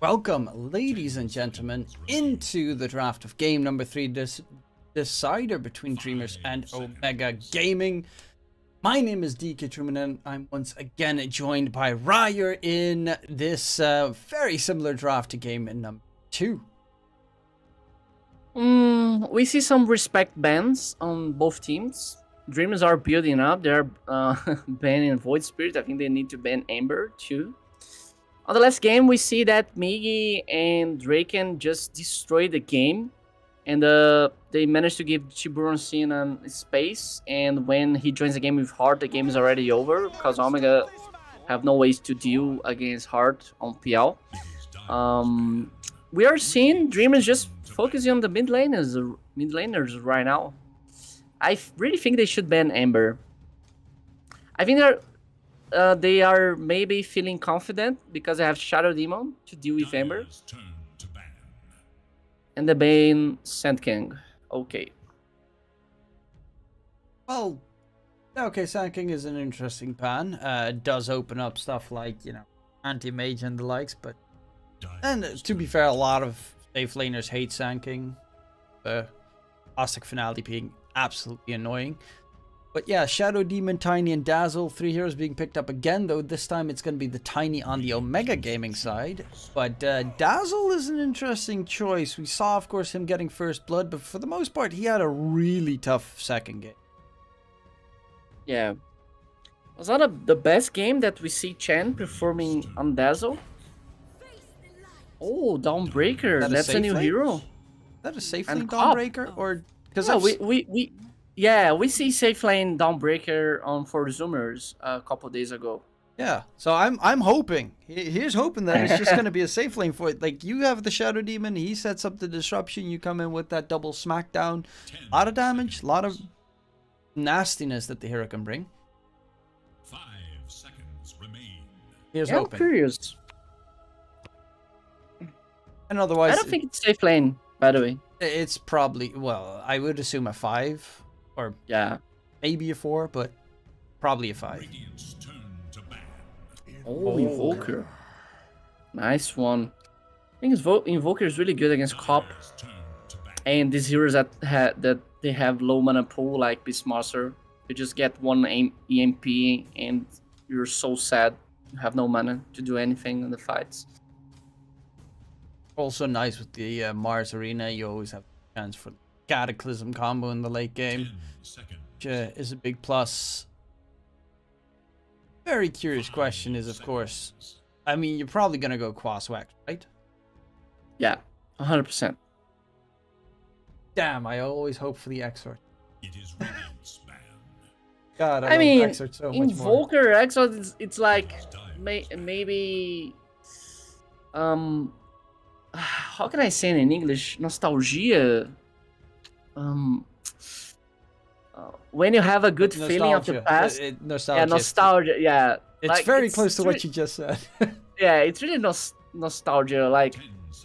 Welcome, ladies and gentlemen, into the draft of game number 3, this decider between Dreamers and Omega Gaming. My name is DKTruman and I'm once again joined by Rayur in this very similar draft to game in number 2. We see some respect bans on both teams. Dreamers are building up. They're banning Void Spirit. I think they need to ban Ember too. On the last game, we see that Migi and Draken just destroyed the game. And they managed to give Tiburon Sin space. And when he joins the game with Heart, the game is already over. Because Omega have no ways to deal against Heart on PL. We are seeing Dreamers just focusing on the mid laners right now. I really think they should ban Ember. I think they are maybe feeling confident because they have Shadow Demon to deal with Ember. And the ban Sand King. Okay. Well, okay, Sand King is an interesting ban. It does open up stuff like, anti-mage and the likes, but... And to be fair, a lot of safe laners hate Sand King. Caustic Finality being absolutely annoying. But yeah, Shadow Demon, Tiny, and Dazzle, 3 heroes being picked up again, though this time it's going to be the Tiny on the Omega Gaming side. But Dazzle is an interesting choice. We saw, of course, him getting first blood, but for the most part, he had a really tough second game. Yeah. Was that the best game that we see Chen performing on Dazzle? Oh, Dawnbreaker. That's a new hero. Is that a safe lane Dawnbreaker? Or because we see safe lane Dawnbreaker on for Zoomers a couple days ago. Yeah, so I'm hoping. Here's hoping that it's just gonna be a safe lane for it. Like, you have the Shadow Demon, he sets up the disruption. You come in with that double smackdown, a lot of damage, a lot of nastiness that the hero can bring. 5 seconds remain. Here's hoping. I'm curious. And otherwise, I don't think it's safe lane, by the way. It's probably, well, I would assume a 5 or maybe a 4, but probably a 5. Oh, Invoker. Nice one. I think Invoker is really good against Cop. And these heroes that they have low mana pool like Beastmaster, you just get one EMP and you're so sad. You have no mana to do anything in the fights. Also nice with the Mars Arena, you always have a chance for the Cataclysm combo in the late game, which is a big plus. Very curious question is, of course, I mean, you're probably going to go Quaswex, right? Yeah, 100%. Damn, I always hope for the Exort. It is Radiance, man. God, I mean, Exort so much Invoker Exort, it's like maybe how can I say it in English? Nostalgia. When you have a good feeling of the past. Nostalgia. Yeah, nostalgia. Yeah, it's like, very close to what you just said. Yeah, it's really nostalgia. Like,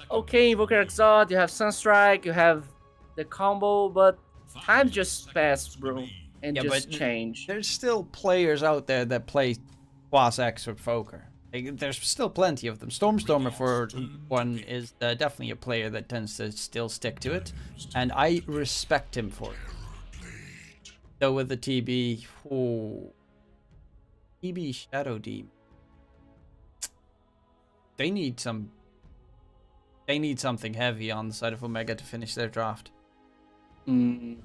okay, Invoker Exalt, you have Sunstrike, you have the combo, but time just passed, bro, and just changed. There's still players out there that play Quas Exort Foker. There's still plenty of them. Stormstormer, for one, is definitely a player that tends to still stick to it, and I respect him for it. Though with the TB, TB Shadow Demon, they need something heavy on the side of Omega to finish their draft. 10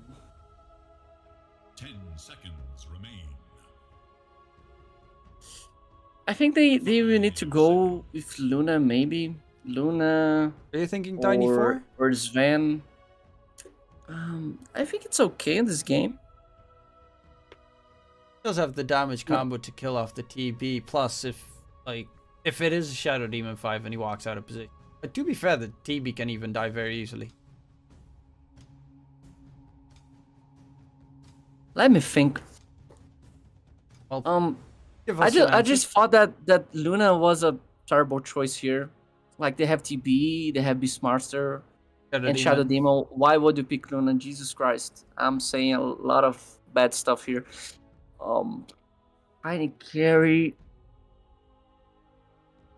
seconds remain. I think they will need to go with Luna, maybe. Luna. Are you thinking Tiny 4? Or Sven. I think it's okay in this game. It does have the damage combo to kill off the TB. Plus, if it is a Shadow Demon 5 and he walks out of position. But to be fair, the TB can even die very easily. Let me think. Well, I just thought that Luna was a terrible choice here. Like, they have TB, they have Beastmaster, and Shadow Demon. Why would you pick Luna? Jesus Christ. I'm saying a lot of bad stuff here. Tiny carry.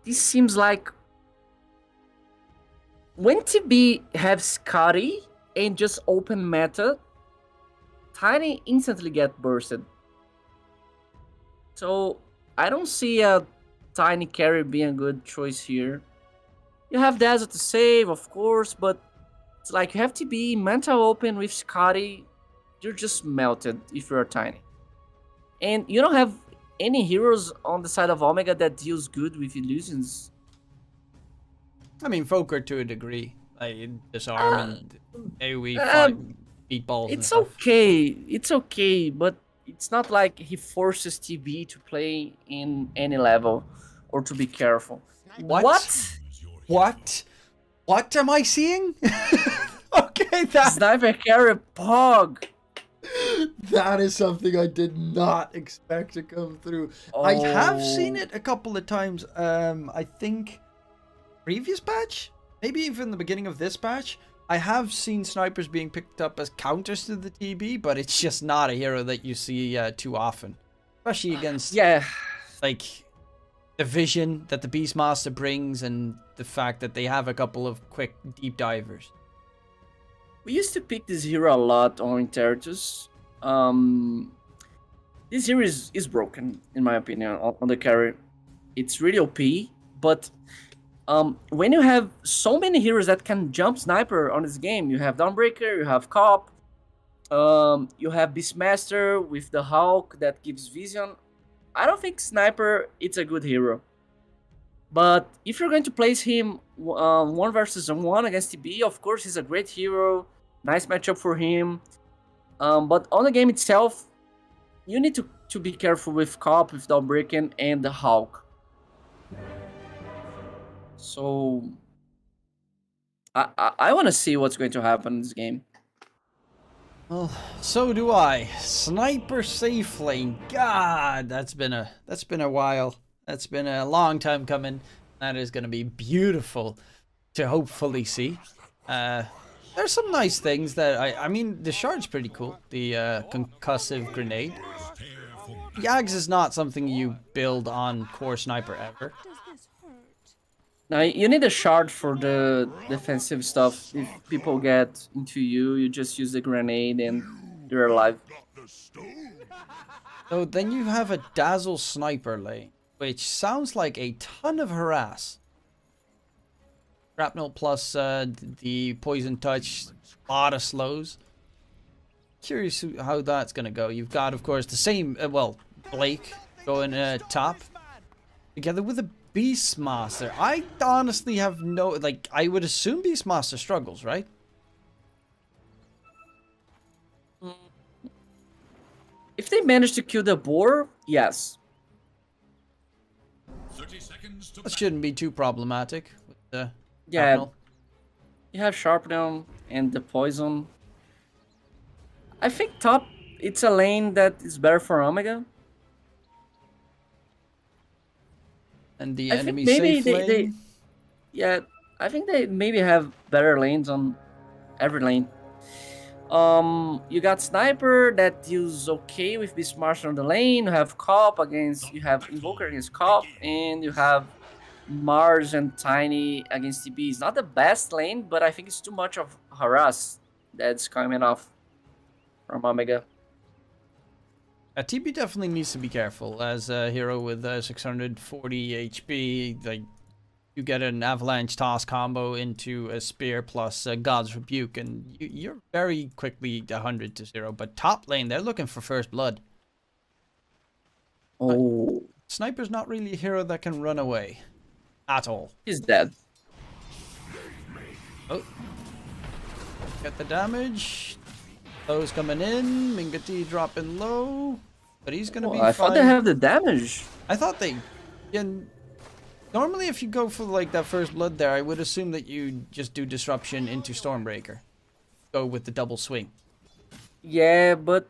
This seems like when TB have Scotty and just open meta, Tiny instantly get bursted. So I don't see a Tiny carry being a good choice here. You have Dazzle to save, of course, but it's like you have to be mental open with Scotty. You're just melted if you're Tiny. And you don't have any heroes on the side of Omega that deals good with illusions. I mean, Fokker to a degree. Like, disarm and AoE beat balls and It's stuff. it's okay, but it's not like he forces TB to play in any level or to be careful. What? Use your What? What am I seeing? Okay, that Sniper carry Pog. that is something I did not expect to come through. I have seen Oh. it a couple of times. I think previous patch, maybe even the beginning of this patch. I have seen snipers being picked up as counters to the TB, but it's just not a hero that you see too often, especially against Yeah, like the vision that the Beastmaster brings and the fact that they have a couple of quick deep divers. we used to pick this hero a lot on Terratus. This hero is broken, in my opinion, on the carry. It's really OP, but when you have so many heroes that can jump sniper on this game, you have Dawnbreaker, you have Cop, you have Beastmaster with the Hulk that gives vision. I don't think Sniper it's a good hero. But if you're going to place him 1 versus 1 against TB, of course he's a great hero. Nice matchup for him. But on the game itself, you need to be careful with Cop, with Dawnbreaker, and the Hulk. So I want to see what's going to happen in this game. Well, so do I. Sniper safe lane. God, that's been a while. That's been a long time coming. That is going to be beautiful to hopefully see. There's some nice things that I mean, the shard's pretty cool. The concussive grenade. Yags is not something you build on core sniper ever. Now you need a shard for the defensive stuff. If people get into you, you just use the grenade and you're alive. So then you have a dazzle sniper lane, which sounds like a ton of harass. Shrapnel plus the poison touch, a lot of slows. Curious how that's gonna go. You've got, of course, the same, well, Blake going top, together with a Beastmaster. I honestly have no, like, I would assume Beastmaster struggles, right? If they manage to kill the boar, yes. 30 seconds to That shouldn't be too problematic with the Yeah, shrapnel. you have Sharpdown and the poison. I think top, it's a lane that is better for Omega. And the I think enemy maybe safe lane. Yeah, I think they maybe have better lanes on every lane. You got Sniper that deals okay with Beastmaster on the lane. You have Cop against, you have Invoker against Cop, and you have Mars and Tiny against TB. It's not the best lane, but I think it's too much of harass that's coming off from Omega. TB definitely needs to be careful as a hero with 640 HP. Like, you get an avalanche toss combo into a spear plus God's Rebuke, and you're very quickly 100 to 0. But top lane, they're looking for first blood. Oh, Sniper's not really a hero that can run away at all. he's dead. Oh, get the damage. Those coming in. Mingati dropping low, but he's gonna be I fine. thought they have the damage. I thought they. Yeah, normally, if you go for like that first blood there, I would assume that you just do disruption into Stormbreaker. Go with the double swing. Yeah, but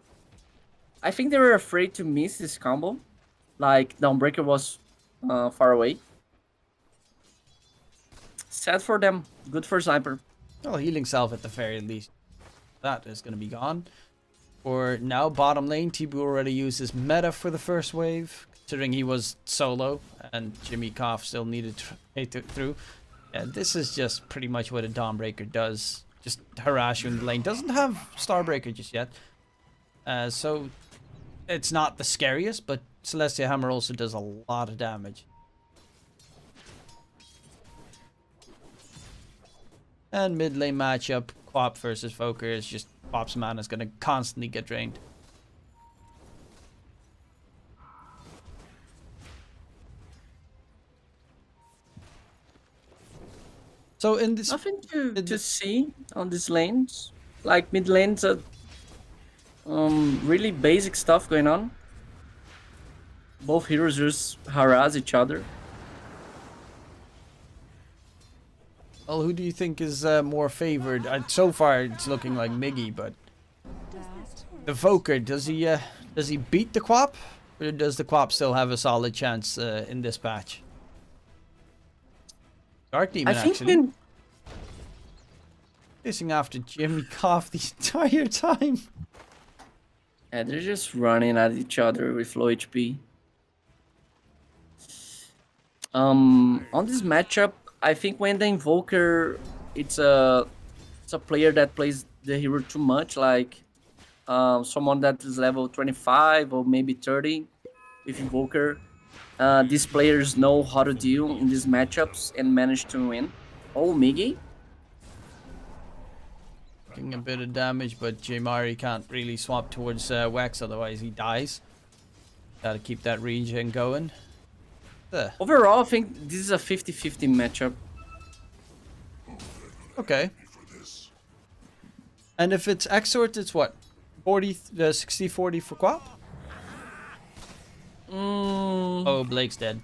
I think they were afraid to miss this combo. Like, Dawnbreaker was far away. Sad for them. Good for Sniper. Well, healing salve at the very least. That is going to be gone. For now, bottom lane, Tibu already used his meta for the first wave, considering he was solo and Jimmy Koff still needed to hit it through. Yeah, this is just pretty much what a Dawnbreaker does. Just harass you in the lane. Doesn't have Starbreaker just yet. So it's not the scariest, but Celestia Hammer also does a lot of damage. And mid lane matchup, Quap versus Foker is just Quap's mana is going to constantly get drained. So in this, Nothing to see on these lanes. Like mid lanes, really basic stuff going on. Both heroes just harass each other. well, who do you think is more favored? So far, it's looking like Miggy, but the Foker, does he beat the Quap, or does the Quap still have a solid chance in this patch? Dark Demon I think actually chasing after Jimmy Cough the entire time. yeah, they're just running at each other with low HP. On this matchup, I think when the Invoker, it's a player that plays the hero too much, like someone that is level 25 or maybe 30 with Invoker. These players know how to deal in these matchups and manage to win. Oh, Miggy. Taking a bit of damage, but Jmari can't really swap towards Wex, otherwise he dies. Gotta keep that regen going. Overall, I think this is a 50-50 matchup. Okay. And if it's Exort, it's what? 60-40 for Quap? Oh, Blake's dead.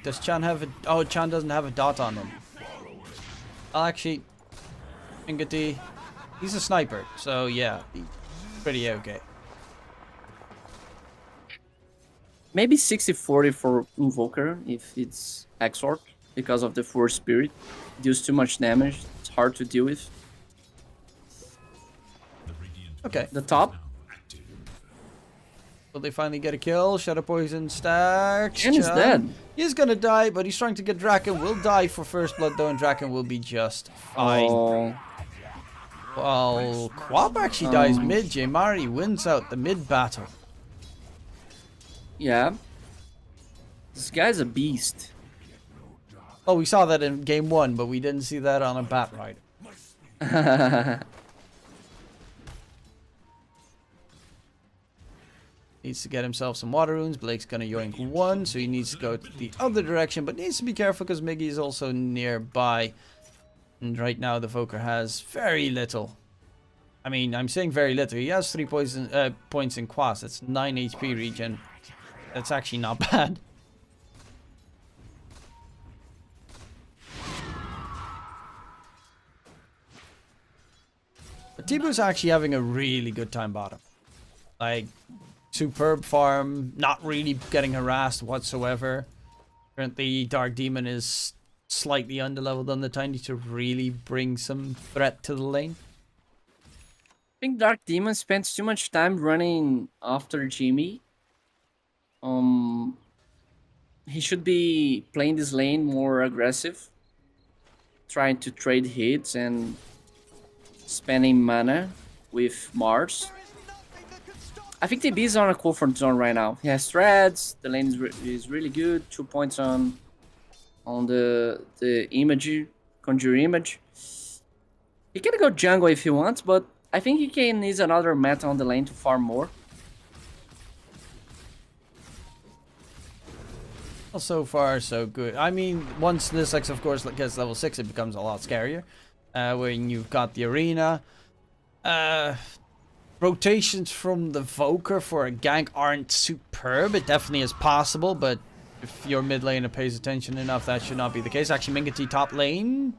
Does Chan have a... Oh, Chan doesn't have a dot on him. I'll actually... Ingati... He's a sniper, so yeah. He's pretty okay. Maybe 60-40 for Invoker if it's Exort because of the Force Spirit. Deals too much damage. It's hard to deal with. Okay. The top. Will they finally get a kill? Shadow Poison stacks. Chan is dead. He's gonna die, but he's trying to get Draken. Will die for first blood though, and Draken will be just fine. Oh. Well, Quap actually dies mid. Jmari wins out the mid battle. Yeah. This guy's a beast. Oh, we saw that in game 1, but we didn't see that on a Bat Rider. Needs to get himself some water runes. Blake's gonna yoink 1, so he needs to go the other direction, but needs to be careful because Miggy is also nearby. And right now the Foker has very little. I mean, I'm saying very little. He has 3 points in Quas. That's 9 HP regen. That's actually not bad. But Tibu's actually having a really good time bottom. Like, superb farm, not really getting harassed whatsoever. Currently, Dark Demon is slightly underleveled on the Tiny to really bring some threat to the lane. I think Dark Demon spends too much time running after Jimmy. He should be playing this lane more aggressive, trying to trade hits and spending mana with Mars. I think TB is on a comfort zone right now. He has threads. The lane is really good. 2 points on the image, conjure image. He can go jungle if he wants, but I think he can use another meta on the lane to farm more. Well, so far so good. I mean, once this X of course gets level 6, it becomes a lot scarier. When you've got the arena. Rotations from the Voker for a gank aren't superb. It definitely is possible, but if your mid laner pays attention enough, that should not be the case. Actually, Mingati top lane.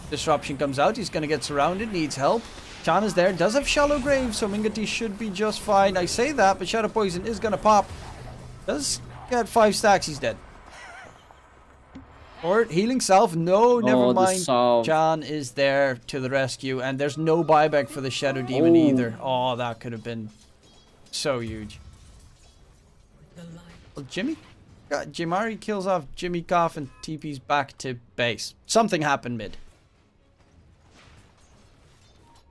Disruption comes out. He's going to get surrounded. Needs help. Chan is there. Does have Shallow Grave, so Mingati should be just fine. I say that, but Shadow Poison is going to pop. Does get 5 stacks. He's dead. Or healing self. No, never mind. Chan is there to the rescue, and there's no buyback for the Shadow Demon either. Oh, that could have been so huge. Well, Jimmy Jimari kills off Jimmy Koff and TP's back to base. Something happened mid.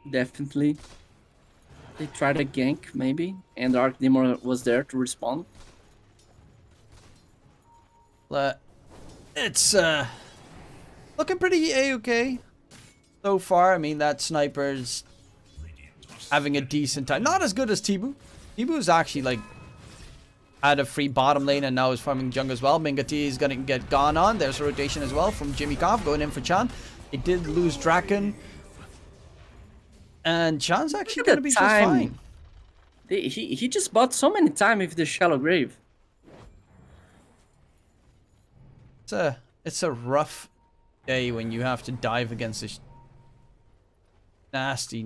Definitely. They tried a gank, maybe, and Arc Demon was there to respond. It's looking pretty A-okay so far. I mean, that sniper's having a decent time. Not as good as Tibu. Tibu's actually like had a free bottom lane and now is farming jungle as well. Mingati is gonna get gone on. There's a rotation as well from Jimmy Koff going in for Chan. They did lose Draken. And Chan's actually gonna be just fine. He just bought so many time with the shallow grave. It's a rough day when you have to dive against this nasty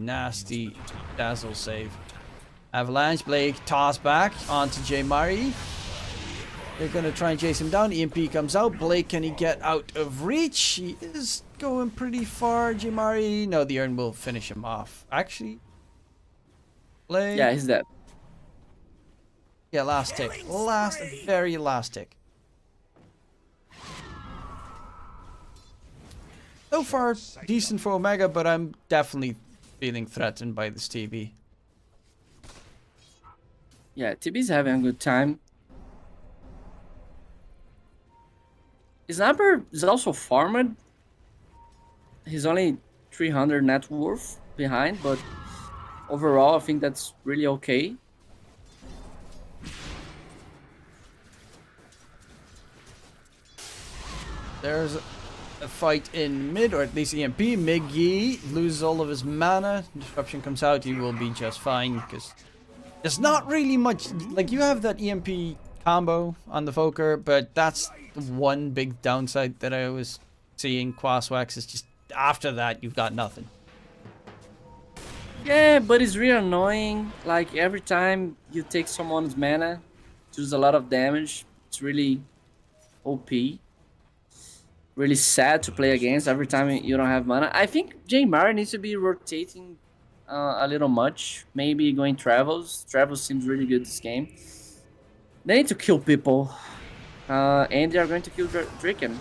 dazzle save. Avalanche, Blake, toss back onto J Mari. They're gonna try and chase him down. EMP comes out. Blake, can he get out of reach? He is going pretty far. J Mari, no, the urn will finish him off. Actually, Blake. Yeah, he's dead. Yeah, last tick. Very last tick. So far, decent for Omega, but I'm definitely feeling threatened by this TB. Yeah, TB's having a good time. Sniper is also farmed. He's only 300 net worth behind, but overall, I think that's really okay. There's a fight in mid, or at least EMP. Miggy loses all of his mana. Disruption comes out, he will be just fine, because there's not really much. Like, you have that EMP combo on the Fokker, but that's the one big downside that I was seeing. Quaswax is just, after that, you've got nothing. Yeah, but it's really annoying. Like, every time you take someone's mana, it does a lot of damage. It's really OP. Really sad to play against every time you don't have mana. I think J Mari needs to be rotating a little much. Maybe going Travels. Travels seems really good this game. They need to kill people. And they are going to kill Draken.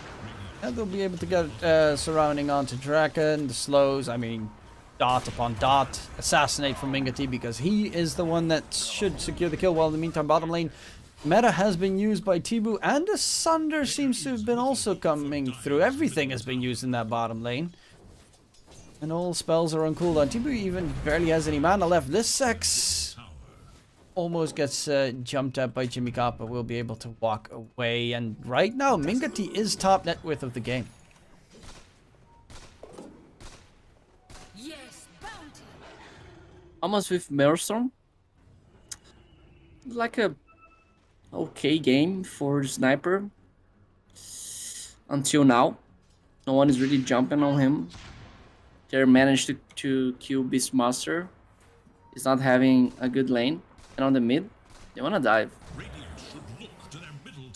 And they'll be able to get surrounding onto Draken. The slows, I mean, dot upon dot. Assassinate from Mingati because he is the one that should secure the kill. While in the meantime, bottom lane, meta has been used by Tibu, and the Sunder seems to have been also coming through. Everything has been used in that bottom lane. And all spells are on cooldown. Tibu even barely has any mana left. This Sex almost gets jumped at by Jimmy Koff, but will be able to walk away. And right now, Mingati is top net worth of the game. Yes, bounty. Almost with Maelstrom. Like a okay game for Sniper. Until now. No one is really jumping on him. They managed to kill Beastmaster. He's not having a good lane. And on the mid, they wanna dive. Radiant should look to their middle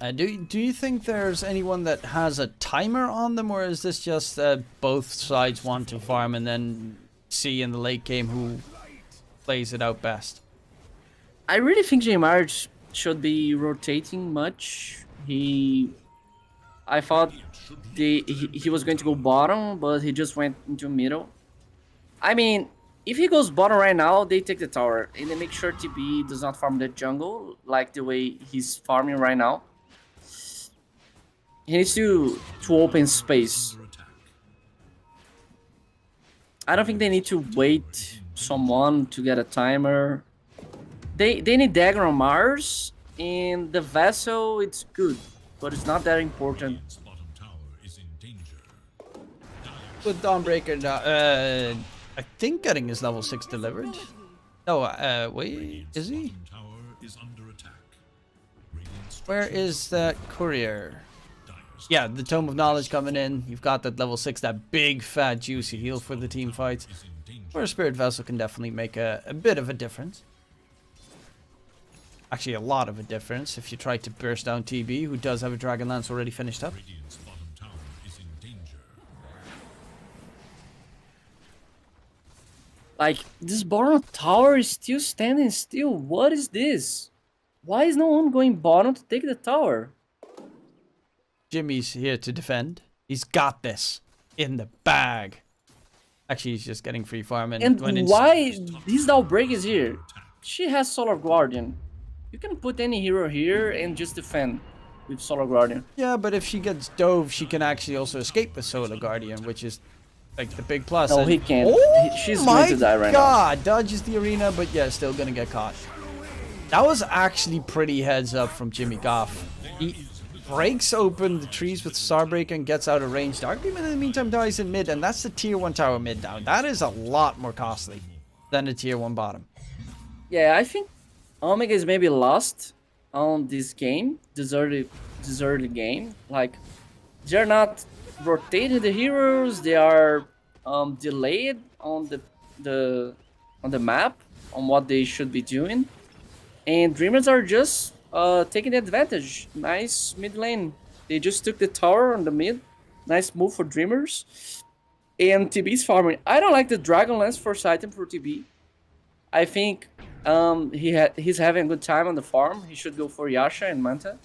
tower. Do you think there's anyone that has a timer on them, or is this just both sides want to farm and then see in the late game who plays it out best? I really think J-Marge should be rotating much. I thought he was going to go bottom, but he just went into middle. I mean, if he goes bottom right now, they take the tower. And they make sure TB does not farm the jungle, like the way he's farming right now. He needs to open space. I don't think they need to wait someone to get a timer. They need dagger on Mars, and the vessel, it's good, but it's not that important. Radiant's bottom tower is in danger. With Dawnbreaker, I think getting his level 6 delivered. No, wait, is he? Bottom tower is under attack. Radiant's Where is that courier? Yeah, the Tome of Knowledge coming in. You've got that level 6, that big, fat, juicy heal for the team fights. is in danger. Where a Spirit Vessel can definitely make a bit of a difference. Actually, a lot of a difference if you try to burst down TB, who does have a Dragon Lance already finished up. Radiant's bottom tower is in danger. Like, this bottom tower is still standing still. What is this? Why is no one going bottom to take the tower? Jimmy's here to defend. He's got this in the bag. Actually, he's just getting free farm. And why this Outbreak is here? She has Solar Guardian. You can put any hero here and just defend with Solar Guardian. Yeah, but if she gets dove, she can actually also escape with Solar Guardian, which is like the big plus. No, and he can't. She's going to die right now. God, dodges the arena, but yeah, still gonna get caught. That was actually pretty heads up from Jimmy Goff. He breaks open the trees with Starbreaker and gets out of range. Dark Demon in the meantime dies in mid, and that's the tier 1 tower mid down. That is a lot more costly than a tier 1 bottom. Yeah, I think Omega is maybe lost on this game. Deserted game. Like, they're not rotating the heroes. They are delayed on the map on what they should be doing. And Dreamers are just taking advantage. Nice mid lane. They just took the tower on the mid. Nice move for Dreamers. And TB's farming. I don't like the Dragonlance first item for TB. I think he's having a good time on the farm. He should go for Yasha and Manta.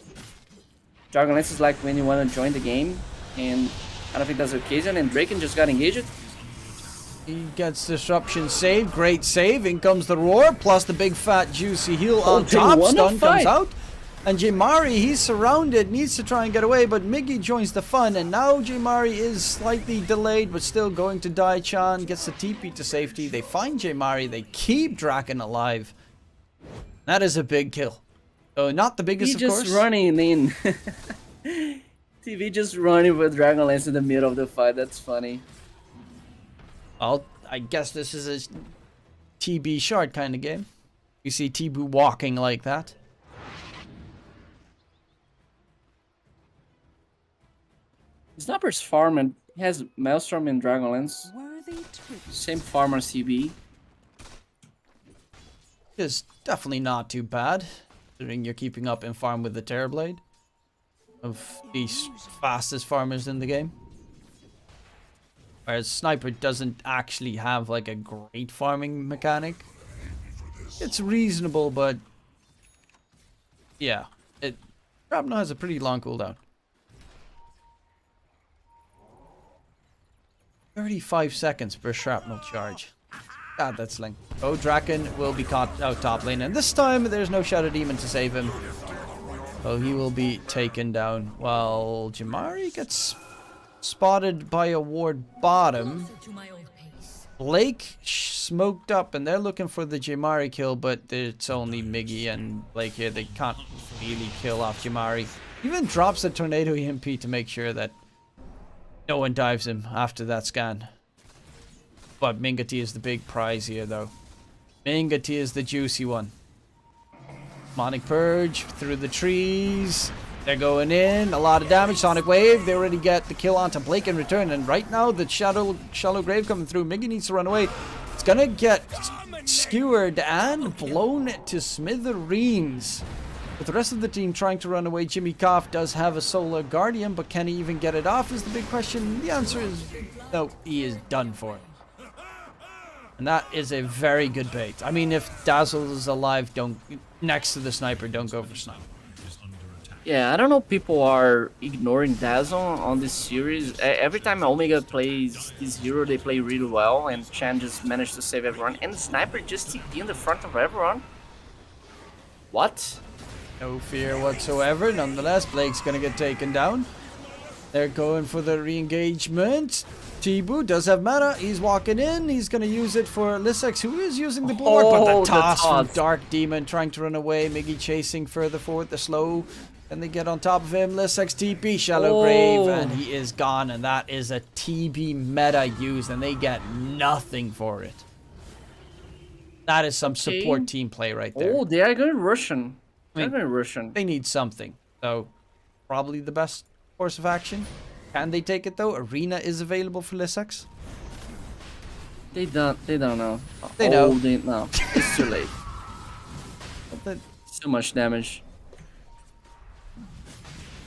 Dragonlance is like when you want to join the game. And I don't think that's the occasion. And Draken just got engaged. He gets disruption saved. Great save. In comes the roar. Plus the big fat juicy heal on top. Stun comes out. And Jimari, he's surrounded. Needs to try and get away. But Miggy joins the fun. And now Jimari is slightly delayed. But still going to die. Chan gets the TP to safety. They find Jimari. They keep Draken alive. That is a big kill. So not the biggest, of course. He's just running in. TV just running with Dragonlance in the middle of the fight. That's funny. Well, I guess this is a TB short kind of game. You see TB walking like that. Sniper's farm and he has Maelstrom and Dragonlance. Same farm as CB. Is definitely not too bad, considering you're keeping up in farm with the Terrorblade. Of the fastest farmers in the game. Whereas Sniper doesn't actually have like a great farming mechanic. It's reasonable, but yeah, Shrapnel has a pretty long cooldown. 35 seconds per shrapnel charge. God, that's length. Oh, Draken will be caught out top lane, and this time there's no Shadow Demon to save him. Oh, he will be taken down while Jimari gets spotted by a ward bottom. Blake smoked up and they're looking for the Jimari kill, but it's only Miggy and Blake here. They can't really kill off Jimari. Even drops a Tornado EMP to make sure that no one dives him after that scan. But Mingati is the big prize here though. Mingati is the juicy one. Sonic Purge through the trees. They're going in. A lot of damage. Sonic Wave. They already get the kill onto Blake in return. And right now, the Shallow Grave coming through. Miggy needs to run away. It's going to get skewered and blown to smithereens. With the rest of the team trying to run away, Jimmy Koff does have a Solar Guardian, but can he even get it off is the big question. The answer is no, he is done for. And that is a very good bait. I mean, if Dazzle is alive, don't next to the Sniper, don't go for Sniper. Yeah, I don't know, people are ignoring Dazzle on this series. Every time Omega plays this hero, they play really well, and Chan just managed to save everyone. And the Sniper just TP in the front of everyone. What? No fear whatsoever. Nonetheless, Blake's gonna get taken down. They're going for the re-engagement. Tibu does have mana. He's walking in. He's going to use it for Lissex, who is using the bulwark. But the toss from Dark Demon trying to run away. Miggy chasing further forward. The slow. And they get on top of him. Lissex TP, Shallow Grave, and he is gone. And that is a TB meta used, and they get nothing for it. That is some support team play right there. Oh, they are going Russian. They're going Russian. They need something. So, probably the best course of action. Can they take it though? Arena is available for Lissex. They don't know. They know. No, it's too late. So much damage.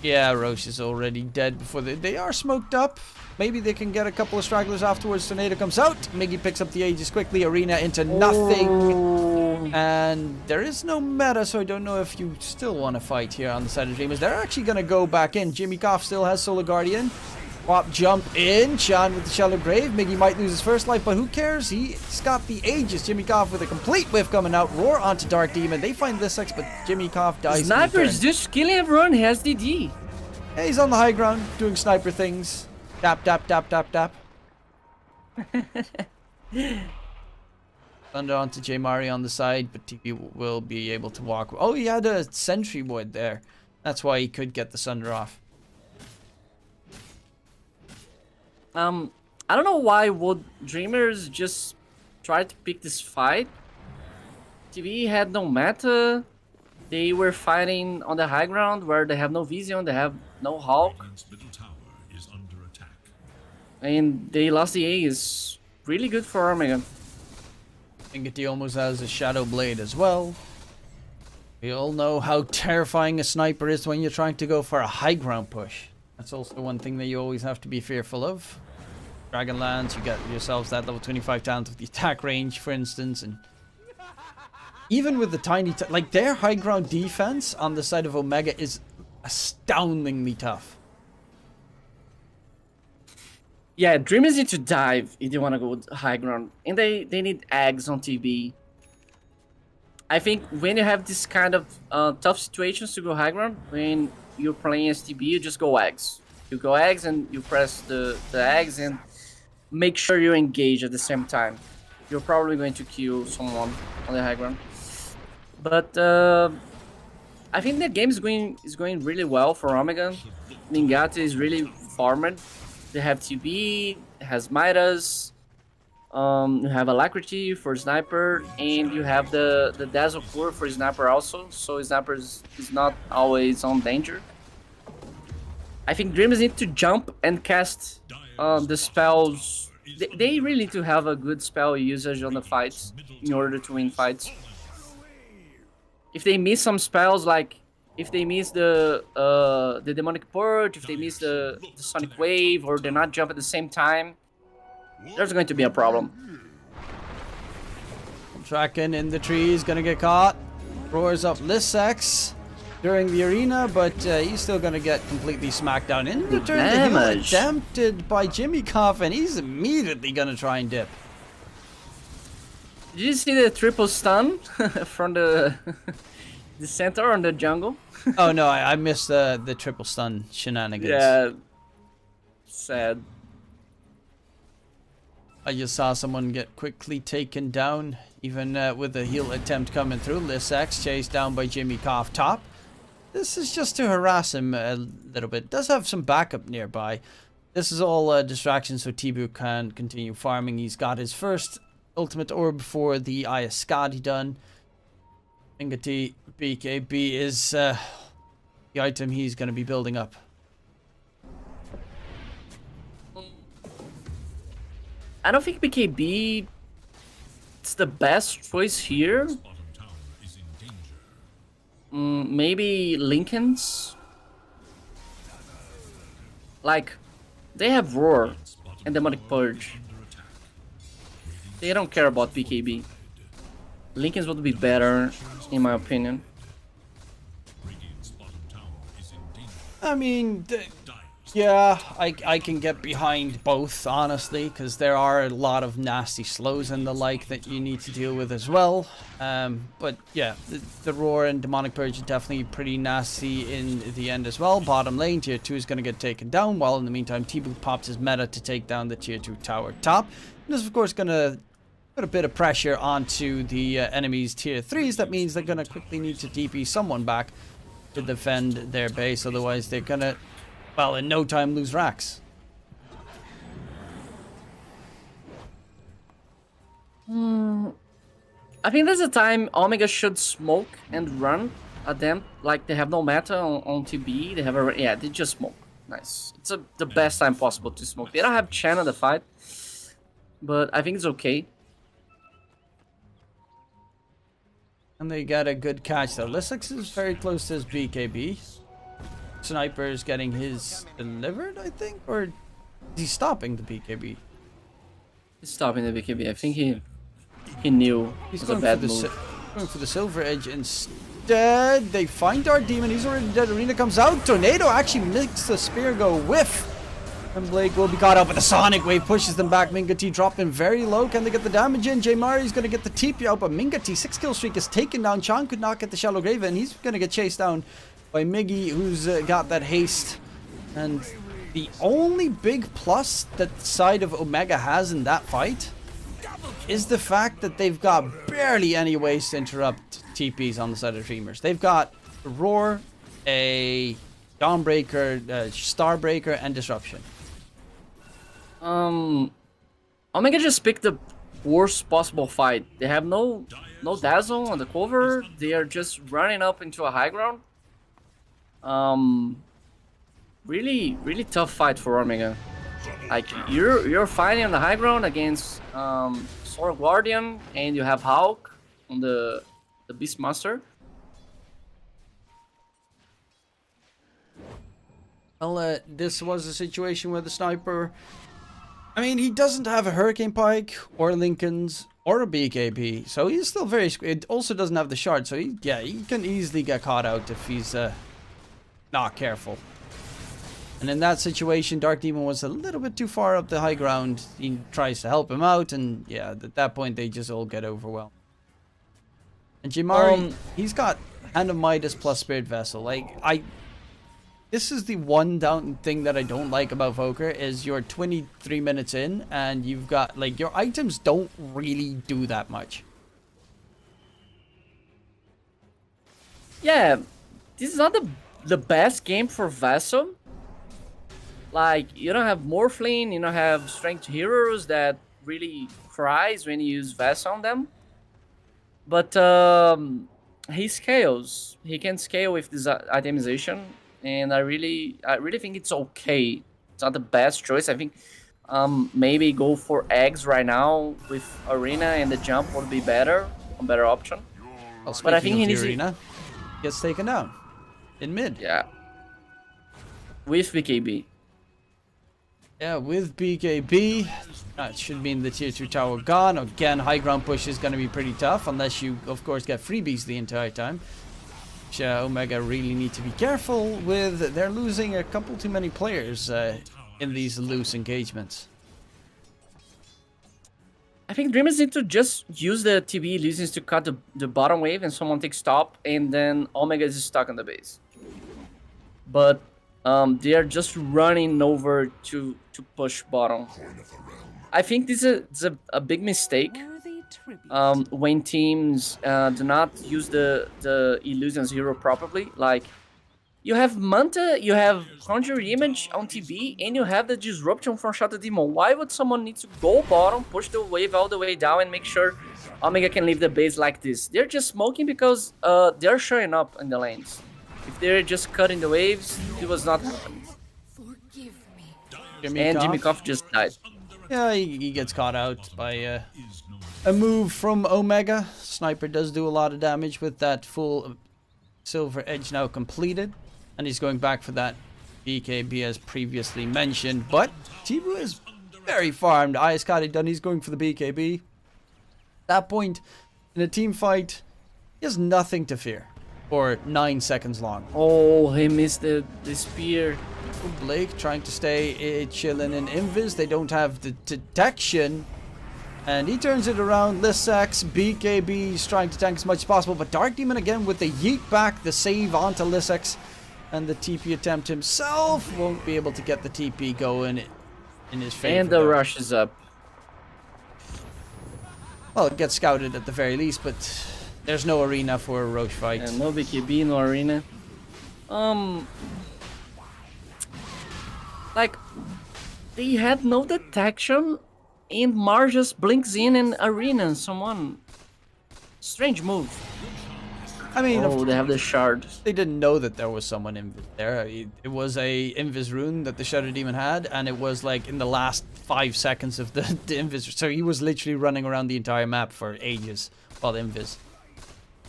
Yeah, Roche is already dead before they are smoked up. Maybe they can get a couple of stragglers afterwards. Tornado comes out. Miggy picks up the Aegis quickly. Arena into nothing. And there is no meta, so I don't know if you still want to fight here on the side of Dreamers. They're actually going to go back in. Jimmy Koff still has Solar Guardian. Wop jump in. Shan with the Shallow Grave. Miggy might lose his first life, but who cares? He's got the Aegis. Jimmy Koff with a complete whiff coming out. Roar onto Dark Demon. They find this X, but Jimmy Koff dies. Sniper's just killing everyone. He has DD. Yeah, he's on the high ground doing sniper things. Dap, dap, dap, dap, dap. Thunder onto J Mari on the side, but TP will be able to walk. Oh, he had a sentry wood there. That's why he could get the Sunder off. I don't know why would Dreamers just try to pick this fight. TV had no meta. They were fighting on the high ground where they have no vision, they have no Hulk. Radiant's middle tower is under attack. And they lost the A is really good for Omega. Ingati almost has a Shadow Blade as well. We all know how terrifying a sniper is when you're trying to go for a high ground push. That's also one thing that you always have to be fearful of. Dragonlance, you get yourselves that level 25 down to the attack range, for instance, and even with the tiny, like their high ground defense on the side of Omega is astoundingly tough. Yeah, Dreamers need to dive if they want to go high ground, and they need eggs on TB. I think when you have this kind of tough situations to go high ground, when you're playing STB, you just go eggs. You go eggs and you press the eggs and make sure you engage at the same time. You're probably going to kill someone on the high ground. But I think the game is going really well for Omega. Ningata is really farmed. They have TB, has Midas, you have Alacrity for Sniper, and you have the Dazzle Core for Sniper also, so Sniper is not always on danger. I think Dreamers need to jump and cast the spells. They really need to have a good spell usage on the fights in order to win fights. If they miss some spells, like if they miss the Demonic Purge, if they miss the Sonic Wave, or they're not jump at the same time, there's going to be a problem. Tracking in the trees, gonna get caught. Roars up Lissex during the arena, but he's still gonna get completely smacked down. In return, the heal attempted by Jimmy Koff, and he's immediately gonna try and dip. Did you see the triple stun from the center on the jungle? Oh no, I missed the triple stun shenanigans. Yeah, sad. I just saw someone get quickly taken down, even with a heal attempt coming through. Lissex chased down by Jimmy Koff top. This is just to harass him a little bit. Does have some backup nearby. This is all distraction so Tibu can continue farming. He's got his first ultimate orb for the Ayaskadi done. Ingati BKB is the item he's going to be building up. I don't think BKB is the best choice here. Bottom tower is in danger. Maybe Lincoln's. Like, they have Roar and Demonic Purge. They don't care about BKB. Lincoln's would be better, in my opinion. Radiant's bottom tower is in danger. I mean, yeah, I can get behind both, honestly, because there are a lot of nasty slows and the like that you need to deal with as well. But yeah, the Roar and Demonic Purge are definitely pretty nasty in the end as well. Bottom lane, tier 2 is going to get taken down, while in the meantime, Tibu pops his meta to take down the tier 2 tower top. And this is, of course, going to put a bit of pressure onto the enemy's tier 3s. That means they're going to quickly need to TP someone back to defend their base, otherwise they're going to, well, in no time lose racks. I think there's a time Omega should smoke and run at them. Like, they have no meta on TB. They have a, yeah, they just smoke. Nice. It's the best time possible to smoke. They don't have Chen in the fight, but I think it's okay. And they got a good catch though. Lissex is very close to his BKB. Sniper is getting his delivered, I think, or is he stopping the BKB? He's stopping the BKB. I think he knew He's it was a going bad for the move. Going for the Silver Edge instead. They find Dark Demon. He's already dead. Arena comes out. Tornado actually makes the spear go whiff. And Blake will be caught up with the Sonic Wave. Pushes them back. Mingati dropping very low. Can they get the damage in? J Mari's going to get the TP out. But Mingati, 6 kill streak is taken down. Chan could not get the Shallow Grave. And he's going to get chased down by Miggy, who's got that haste. And the only big plus that the side of Omega has in that fight is the fact that they've got barely any ways to interrupt TPs on the side of Dreamers. They've got Roar, a Dawnbreaker, Starbreaker, and Disruption. Omega just picked the worst possible fight. They have no Dazzle on the cover. They are just running up into a high ground. Really tough fight for Omega. Like you're fighting on the high ground against Sword Guardian, and you have Hulk on the Beastmaster. Well, this was a situation where the sniper, I mean, he doesn't have a Hurricane Pike or Lincoln's or a BKB, so he's still very. It also doesn't have the shard, so he can easily get caught out if he's not careful. And in that situation, Dark Demon was a little bit too far up the high ground. He tries to help him out, and yeah, at that point they just all get overwhelmed. And Jimari, he's got Hand of Midas plus Spirit Vessel. Like, this is the one down thing that I don't like about Voker, is you're 23 minutes in, and you've got, like, your items don't really do that much. Yeah, this is not the best game for Vessel. Like, you don't have Morphling, you don't have Strength Heroes that really cries when you use Vessel on them. But he scales. He can scale with this itemization, and I really think it's okay. It's not the best choice. I think maybe go for eggs right now with Arena, and the jump would be a better option. Well, but I think he needs Arena gets taken down in mid. Yeah, with BKB. Yeah, with BKB, that should mean the tier 2 tower gone. Again, high ground push is going to be pretty tough, unless you, of course, get freebies the entire time. Which Omega really need to be careful with. They're losing a couple too many players in these loose engagements. I think Dreamers need to just use the TB illusions to cut the bottom wave, and someone takes top, and then Omega is stuck on the base. But they are just running over to push bottom. I think this is a big mistake when teams do not use the Illusions hero properly. Like, you have Manta, you have Conjure Image on TB, and you have the Disruption from Shadow Demon. Why would someone need to go bottom, push the wave all the way down, and make sure Omega can leave the base like this? They're just smoking because they're showing up in the lanes. If they're just cutting the waves, it was not happening. And Jimmy Koff just died. Yeah, he gets caught out by a move from Omega. Sniper does do a lot of damage with that full Silver Edge now completed. And he's going back for that BKB as previously mentioned. But Tibu is very farmed. Ayaskadi done, he's going for the BKB. At that point, in a team fight, he has nothing to fear. For 9 seconds long. Oh, he missed the spear. Blake trying to stay chilling in Invis. They don't have the detection. And he turns it around. Lissax, BKB is trying to tank as much as possible. But Dark Demon again with the yeet back, the save onto Lissax. And the TP attempt himself won't be able to get the TP going in his favor. And the rush is up. Well, it gets scouted at the very least, but there's no arena for a Roche fight. And no BKB, no arena. Like, they had no detection, and Mar just blinks in an arena. Someone, strange move. I mean, oh, they have the shard. They didn't know that there was someone in there. It was a Invis rune that the Shadow Demon had, and it was like in the last 5 seconds of the Invis. So he was literally running around the entire map for ages while Invis.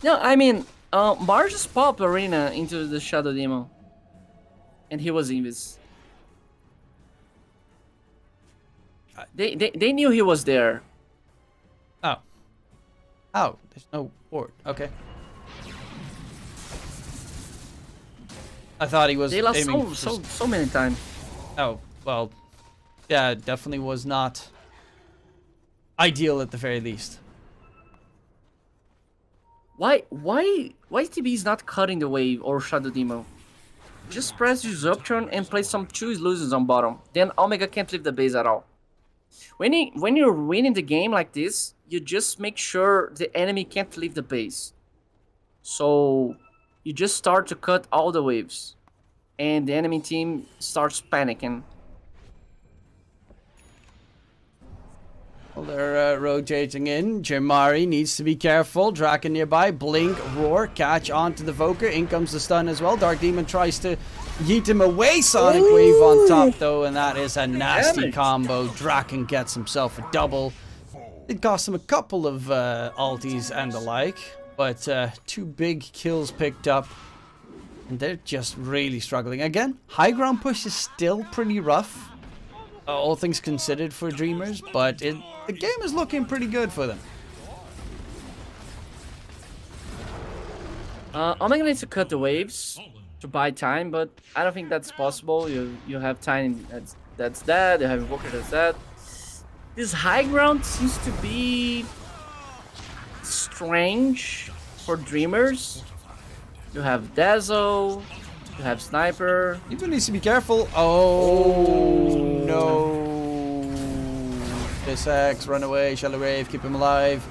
No, I mean, Mar just popped arena into the Shadow Demon, and he was Invis. They knew he was there. Oh. Oh, there's no Board. Okay. I thought he was They lost aiming so many times. Oh, well, yeah, it definitely was not ideal at the very least. Why TB is not cutting the wave or Shadow Demon? Just press Disruption and play some 2 illusions on bottom. Then Omega can't leave the base at all. When you're winning the game like this, you just make sure the enemy can't leave the base. So you just start to cut all the waves. And the enemy team starts panicking. Well, they're rotating in. Jamari needs to be careful. Draken nearby. Blink, Roar, catch onto the Voker. In comes the stun as well. Dark Demon tries to yeet him away. Sonic Wave on top though, and that is a nasty combo. Draken gets himself a double. It cost him a couple of ultis and the like, but 2 big kills picked up. And they're just really struggling. Again, high ground push is still pretty rough. All things considered for Dreamers, but the game is looking pretty good for them. Omega needs to cut the waves to buy time, but I don't think that's possible. You have time that's that. You have Invoker that's that. This high ground seems to be strange for Dreamers. You have Dazzle, you have Sniper. Even needs to be careful. Oh no. This X, run away, Shallow Wave, keep him alive.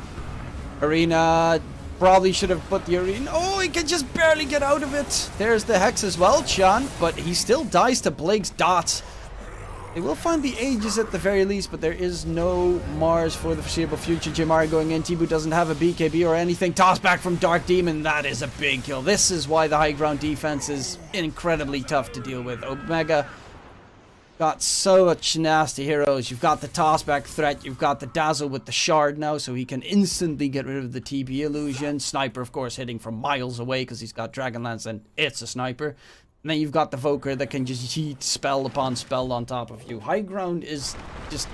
Arena, probably should have put the Arena. Oh, he can just barely get out of it. There's the Hex as well, Chan, but he still dies to Blake's dots. They will find the Aegis at the very least, but there is no Mars for the foreseeable future. Jamari going in. Tibu doesn't have a BKB or anything. Toss back from Dark Demon. That is a big kill. This is why the high ground defense is incredibly tough to deal with. Omega got such nasty heroes. You've got the toss back threat. You've got the Dazzle with the shard now, so he can instantly get rid of the TB illusion. Sniper, of course, hitting from miles away because he's got Dragonlance and it's a sniper. And then you've got the Voker that can just yeet spell upon spell on top of you. High ground is just,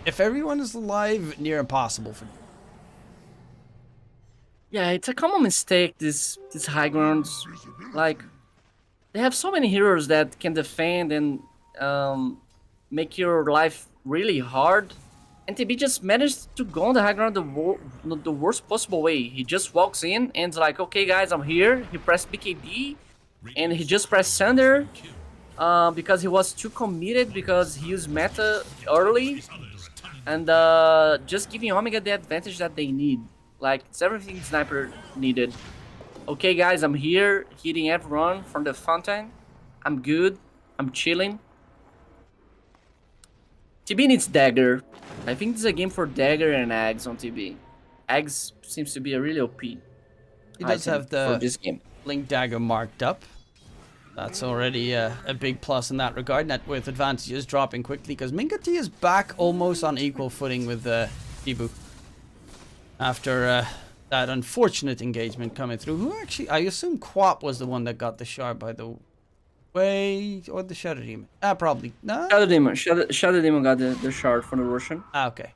if everyone is alive, near impossible for you. Yeah, it's a common mistake, these high grounds. Like, they have so many heroes that can defend and make your life really hard. And TB just managed to go on the high ground the worst possible way. He just walks in and is like, okay guys, I'm here. He pressed BKB. And he just pressed Sunder because he was too committed because he used meta early and just giving Omega the advantage that they need. Like, it's everything Sniper needed. Okay guys, I'm here hitting everyone from the fountain. I'm good. I'm chilling. TB needs Dagger. I think this is a game for Dagger and Ags on TB. Ags seems to be a really OP. He does have the for this game. Blink Dagger marked up. That's already a big plus in that regard. Net worth advantages dropping quickly because Mingati is back almost on equal footing with Tibu. After that unfortunate engagement coming through. Who actually, I assume Quap was the one that got the shard by the way, or the Shadow Demon. Probably. No? Shadow Demon got the shard from the Russian. Okay.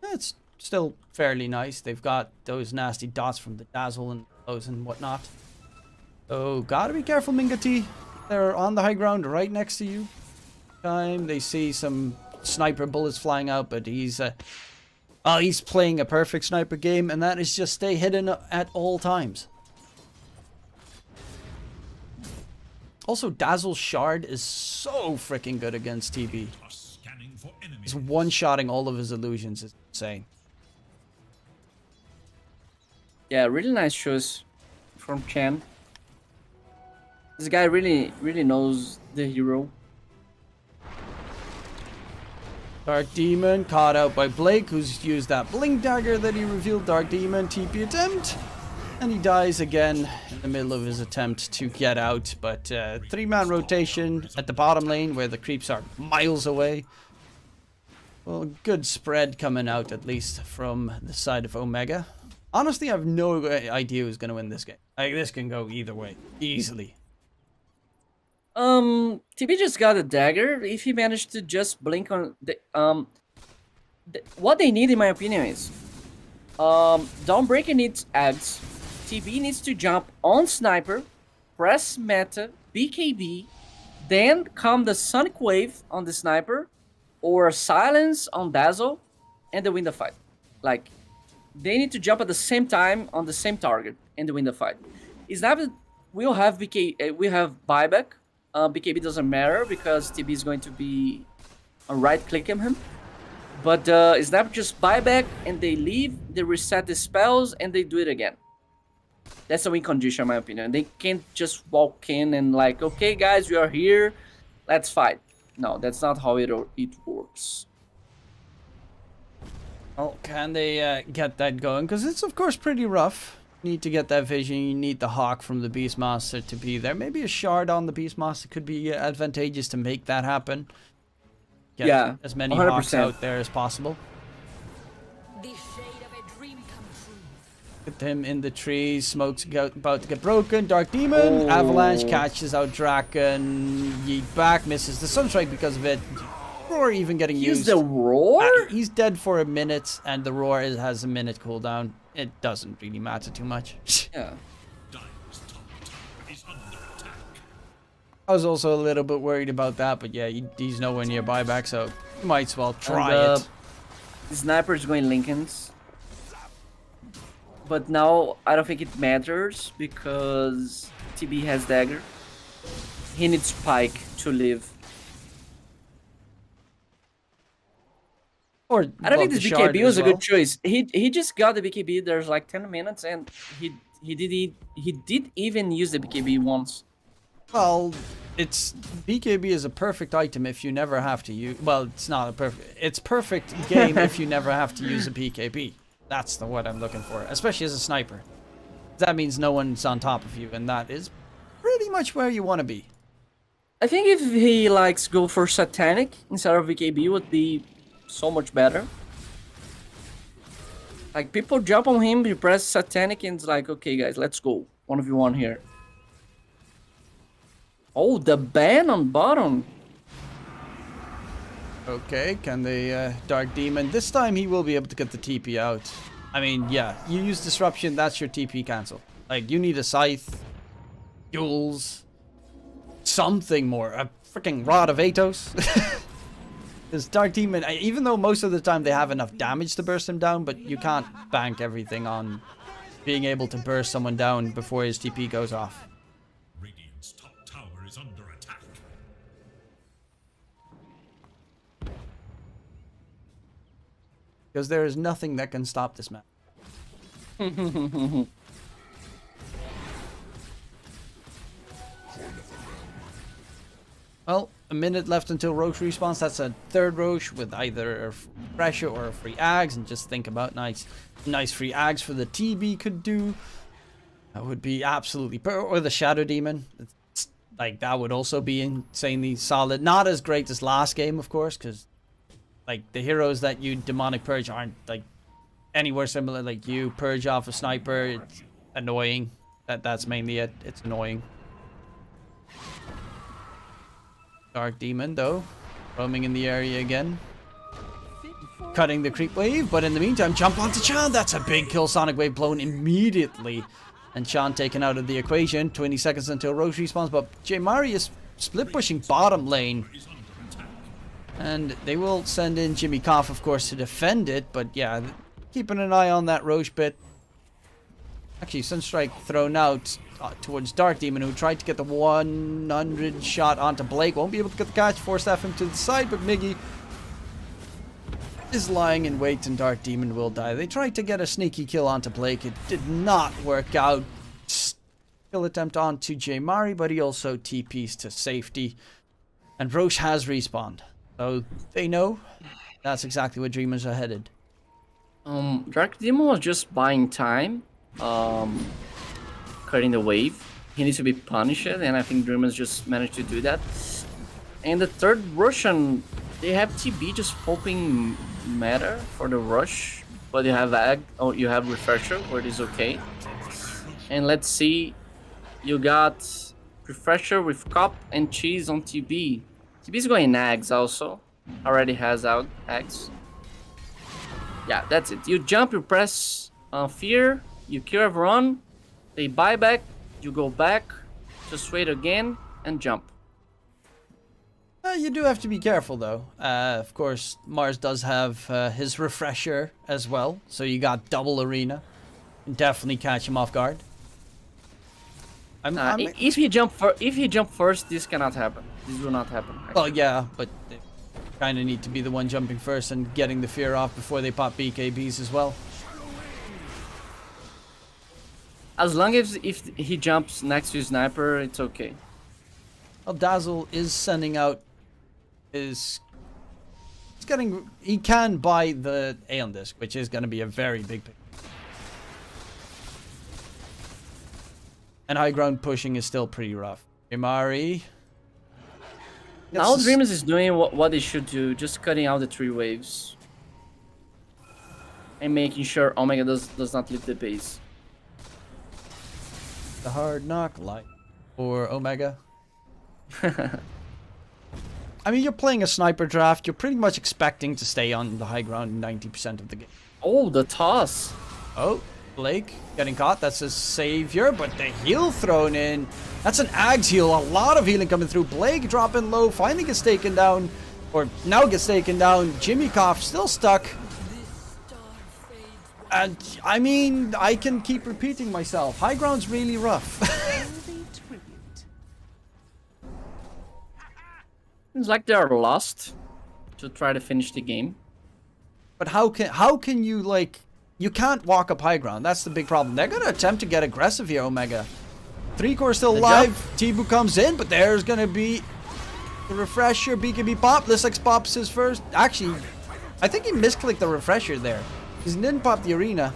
It's still fairly nice. They've got those nasty dots from the Dazzle and those and whatnot. Oh, gotta be careful, Mingati. They're on the high ground right next to you. They see some sniper bullets flying out, but he's playing a perfect sniper game, and that is just stay hidden at all times. Also, Dazzle's shard is so freaking good against TB. He's one-shotting all of his illusions. It's insane. Yeah, really nice choice from Chan. This guy really knows the hero. Dark Demon caught out by Blake, who's used that Blink Dagger that he revealed. Dark Demon TP attempt. And he dies again in the middle of his attempt to get out. But 3-man rotation at the bottom lane where the creeps are miles away. Well, good spread coming out at least from the side of Omega. Honestly, I have no idea who's going to win this game. Like, this can go either way, easily. TB just got a dagger. If he managed to just blink on the what they need, in my opinion, is Dawnbreaker needs eggs. TB needs to jump on Sniper, press Meta, BKB, then come the Sonic Wave on the Sniper, or Silence on Dazzle, and they win the fight. Like, they need to jump at the same time on the same target and they win the fight. Sniper will have we have buyback. BKB doesn't matter because TB is going to be right-clicking him. But Sniper just buyback and they leave, they reset the spells, and they do it again. That's a win condition, in my opinion. They can't just walk in and like, okay, guys, we are here, let's fight. No, that's not how it works. Well, can they get that going? Because it's, of course, pretty rough. You need to get that vision. You need the Hawk from the Beastmaster to be there. Maybe a shard on the Beastmaster could be advantageous to make that happen. Get as many 100%. Hawks out there as possible. The shade of a dream come true. Get him in the trees. Smoke's about to get broken. Dark Demon. Avalanche catches out Draken. Yeet back. Misses the Sunstrike because of it. Roar even getting used. Use the Roar? He's dead for a minute, and the Roar has a minute cooldown. It doesn't really matter too much. Yeah. Dire's top tower is under attack. I was also a little bit worried about that, but yeah, he's nowhere near buyback, so you might as well try it. Sniper is going Lincolns. But now I don't think it matters because TB has dagger. He needs Spike to live. Or I don't think the this shard BKB was as a well. good choice. He just got the BKB. There's like 10 minutes, and he did even use the BKB once. Well, BKB is a perfect item if you never have to use. Well, it's not a perfect. It's perfect game if you never have to use a BKB. That's the word I'm looking for, especially as a sniper. That means no one's on top of you, and that is pretty much where you want to be. I think if he likes go for Satanic instead of BKB would be so much better. Like people jump on him, he press Satanic, and it's like, okay, guys, let's go. 1v1 here. Oh, the ban on bottom. Okay, can they Dark Demon? This time he will be able to get the TP out. I mean, yeah, you use Disruption, that's your TP cancel. Like, you need a Scythe, Duels, something more. A freaking Rod of Atos. This Dark Demon, even though most of the time they have enough damage to burst him down, but you can't bank everything on being able to burst someone down before his TP goes off. Radiant's top tower is under attack. Because there is nothing that can stop this man. Well, a minute left until Roche respawns. That's a third Roche with either a pressure or a free Ags. And just think about nice free Ags for the TB could do. That would be absolutely or the Shadow Demon. It's, like, that would also be insanely solid. Not as great as last game, of course, because like the heroes that you Demonic Purge aren't like anywhere similar. Like you Purge off a Sniper, it's annoying. That's mainly it. It's annoying. Dark Demon, though, roaming in the area again. Cutting the creep wave, but in the meantime, jump onto Chan. That's a big kill. Sonic Wave blown immediately. And Chan taken out of the equation. 20 seconds until Roche respawns, but J-Mari is split pushing bottom lane. And they will send in Jimmy Koff, of course, to defend it, but yeah, keeping an eye on that Roche bit. Actually, Sunstrike thrown out towards Dark Demon, who tried to get the 100 shot onto Blake. Won't be able to get the catch, force him to the side, but Miggy is lying in wait and Dark Demon will die. They tried to get a sneaky kill onto Blake. It did not work out. Kill attempt onto J-Mari, but he also TPs to safety. And Roche has respawned. So they know that's exactly where Dreamers are headed. Dark Demon was just buying time. Cutting the wave. He needs to be punished, and I think Dreamers just managed to do that. And the third Russian, they have TB just hoping matter for the rush, but you have you have Refresher, where it is okay. And let's see, you got Refresher with Cop and Cheese on TB. TB is going Ags also. Already has out Ags. Yeah, that's it. You jump, you press fear, you kill everyone, they buy back, you go back, just wait again, and jump. You do have to be careful though. Of course, Mars does have his refresher as well, so you got double arena. Can definitely catch him off guard. If you jump first, this cannot happen. This will not happen. Actually. Well, yeah, but they kind of need to be the one jumping first and getting the fear off before they pop BKBs as well. As long as if he jumps next to sniper, it's okay. Well, Dazzle is sending out his... He can buy the Aeon Disc, which is going to be a very big pick. And high ground pushing is still pretty rough. Imari. Now Dreamers is doing what they should do, just cutting out the 3 waves. And making sure Omega does not leave the base. The hard knock light for Omega. I mean, you're playing a sniper draft. You're pretty much expecting to stay on the high ground 90% of the game. Oh, the toss. Oh, Blake getting caught. That's his savior, but the heal thrown in. That's an Ags heal. A lot of healing coming through. Blake dropping low. Finally gets taken down. Or now gets taken down. Jimmy Koff still stuck. And, I mean, I can keep repeating myself. High ground's really rough. It's like they're lost to try to finish the game. But how can you, like... You can't walk up high ground. That's the big problem. They're going to attempt to get aggressive here, Omega. 3-core still alive. Tibu comes in, but there's going to be the refresher. BKB pop. Lissex pops his first. Actually, I think he misclicked the refresher there. He didn't pop the arena.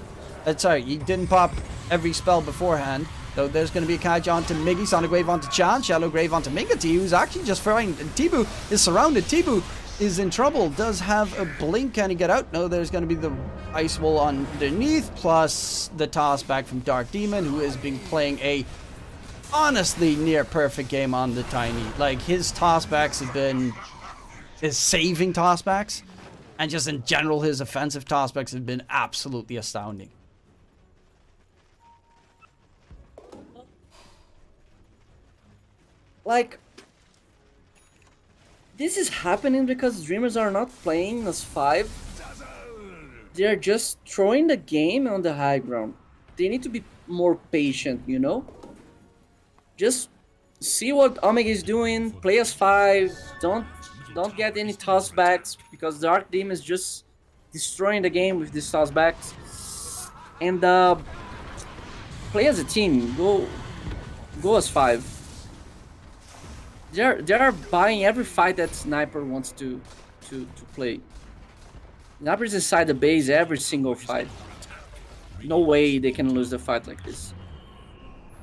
Sorry, he didn't pop every spell beforehand. So there's going to be a catch onto Miggy. Sonic Wave onto Chan. Shallow Grave onto Mingati, who's actually just fine. Tibu is surrounded. Tibu is in trouble. Does have a blink. Can he get out? No, there's going to be the Ice Wall underneath. Plus the toss back from Dark Demon, who has been playing a honestly near perfect game on the Tiny. Like, his tossbacks have been his saving tossbacks. And just in general, his offensive tossbacks have been absolutely astounding. Like, this is happening because Dreamers are not playing as 5. They're just throwing the game on the high ground. They need to be more patient, you know? Just see what Omega is doing, play as 5, don't get any tossbacks, because Dark Demon is just destroying the game with these tossbacks. And play as a team, go as 5. They're buying every fight that Sniper wants to play. Sniper is inside the base every single fight. No way they can lose the fight like this.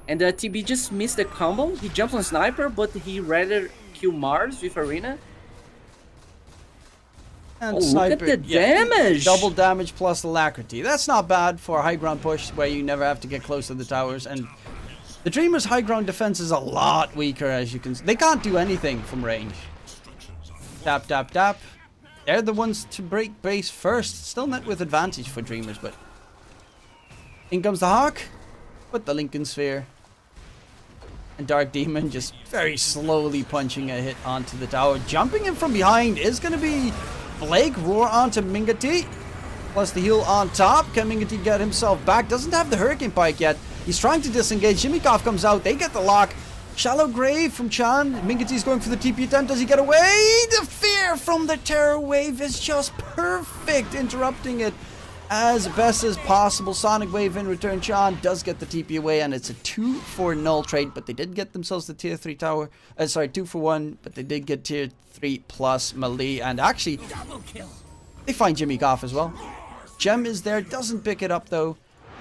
And TB just missed the combo. He jumps on Sniper, but he rather kill Mars with Arena. And Sniper, look at the damage! Double damage plus alacrity. That's not bad for a high ground push where you never have to get close to the towers. And the Dreamers' high ground defense is a lot weaker, as you can see. They can't do anything from range. Tap, tap, tap. They're the ones to break base first. Still net with advantage for Dreamers, but... In comes the Hawk. With the Lincoln Sphere. And Dark Demon just very slowly punching a hit onto the tower. Jumping in from behind is going to be Blake. Roar onto Mingati. Plus the heal on top. Can Mingati get himself back? Doesn't have the Hurricane Pike yet. He's trying to disengage. Shimikov comes out. They get the lock. Shallow Grave from Chan. Mingati's going for the TP attempt. Does he get away? The fear from the Terror Wave is just perfect. Interrupting it as best as possible. Sonic Wave in return. Chan does get the TP away, and it's a 2-for-0 trade, but they did get themselves the tier 3 tower. Sorry, 2-for-1, but they did get tier 3 plus melee, and actually, they find Jimmy Goff as well. Gem is there, doesn't pick it up though.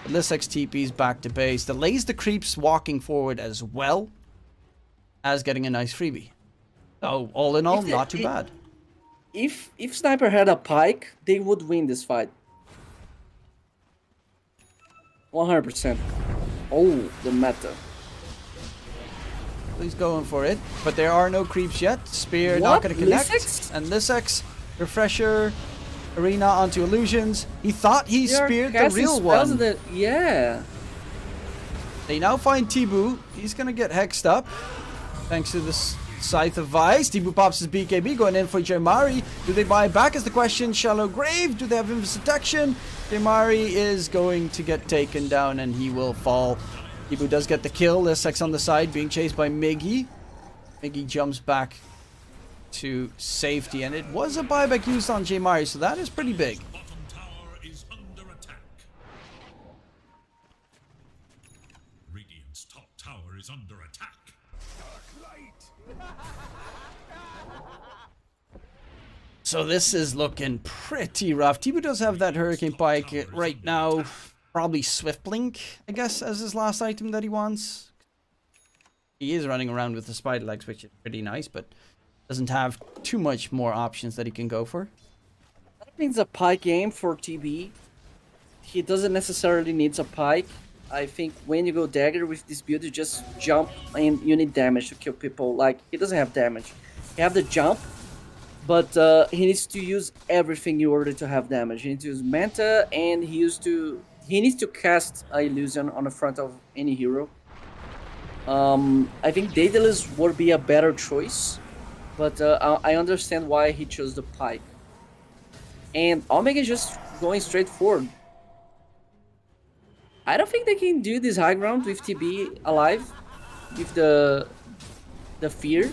Lissex TP's back to base. Delays the creeps walking forward as well as getting a nice freebie. So, all in all, not too bad. If Sniper had a Pike, they would win this fight. 100%. Oh, the meta. He's going for it, but there are no creeps yet. Spear not going to connect. Lissex? And Lissex, refresher. arena onto illusions. He thought he They are speared the casting real spells one. yeah. They now find Tibu. He's gonna get hexed up thanks to this Scythe of Vice. Tibu pops his BKB, going in for Jaimari. Do they buy back is the question. Shallow Grave. Do they have Invis Detection? Jaimari is going to get taken down and he will fall. Tibu does get the kill. There's Sex on the side being chased by Miggy. Miggy jumps back to safety, and it was a buyback used on Jaimari, so that is pretty big. Bottom tower is under attack. Radiant's top tower is under attack. So this is looking pretty rough. Tibu does have that Hurricane Pike right now. Probably Swift Blink, I guess, as his last item that he wants. He is running around with the Spider Legs, which is pretty nice, but doesn't have too much more options that he can go for. I think it's a pike game for TB. He doesn't necessarily need a pike. I think when you go dagger with this build, you just jump and you need damage to kill people. Like, he doesn't have damage. He have the jump, but he needs to use everything in order to have damage. He needs to use Manta, and he needs to cast an illusion on the front of any hero. I think Daedalus would be a better choice, but I understand why he chose the pike. And Omega is just going straight forward. I don't think they can do this high ground with TB alive, with the fear.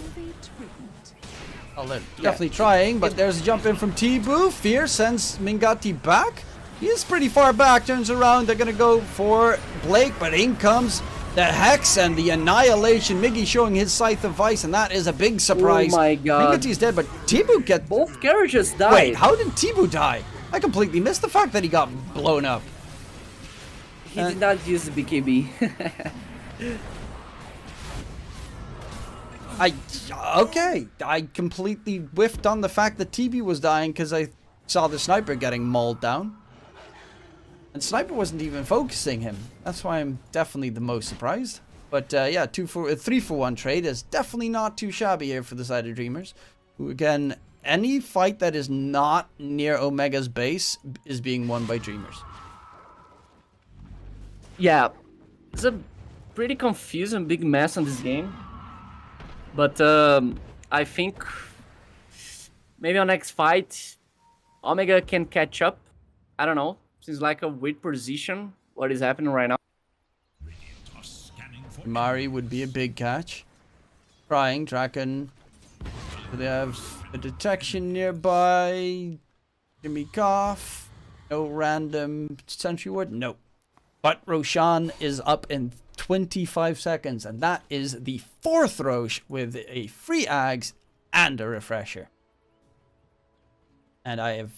Oh, they're definitely trying, but there's a jump in from Tibu. Fear sends Mingati back. He is pretty far back, turns around. They're going to go for Blake, but in comes the Hex and the Annihilation. Miggy showing his Scythe of Vice, and that is a big surprise. Oh my god. Mingati's dead, but Tibu get... Both carriages died. Wait, how did Tibu die? I completely missed the fact that he got blown up. He did not use the BKB. Okay, I completely whiffed on the fact that TB was dying because I saw the Sniper getting mauled down. And Sniper wasn't even focusing him. That's why I'm definitely the most surprised. But yeah, 3-for-1 trade is definitely not too shabby here for the side of Dreamers. Who again, any fight that is not near Omega's base is being won by Dreamers. Yeah, it's a pretty confusing big mess on this game. But I think maybe on next fight, Omega can catch up. I don't know. Seems like a weird position, what is happening right now. Mari would be a big catch. Trying, Draken. Do they have a detection nearby? Jimmy Cough. No random sentry ward? Nope. But Roshan is up in 25 seconds, and that is the 4th Roche with a free Ags and a refresher. And I have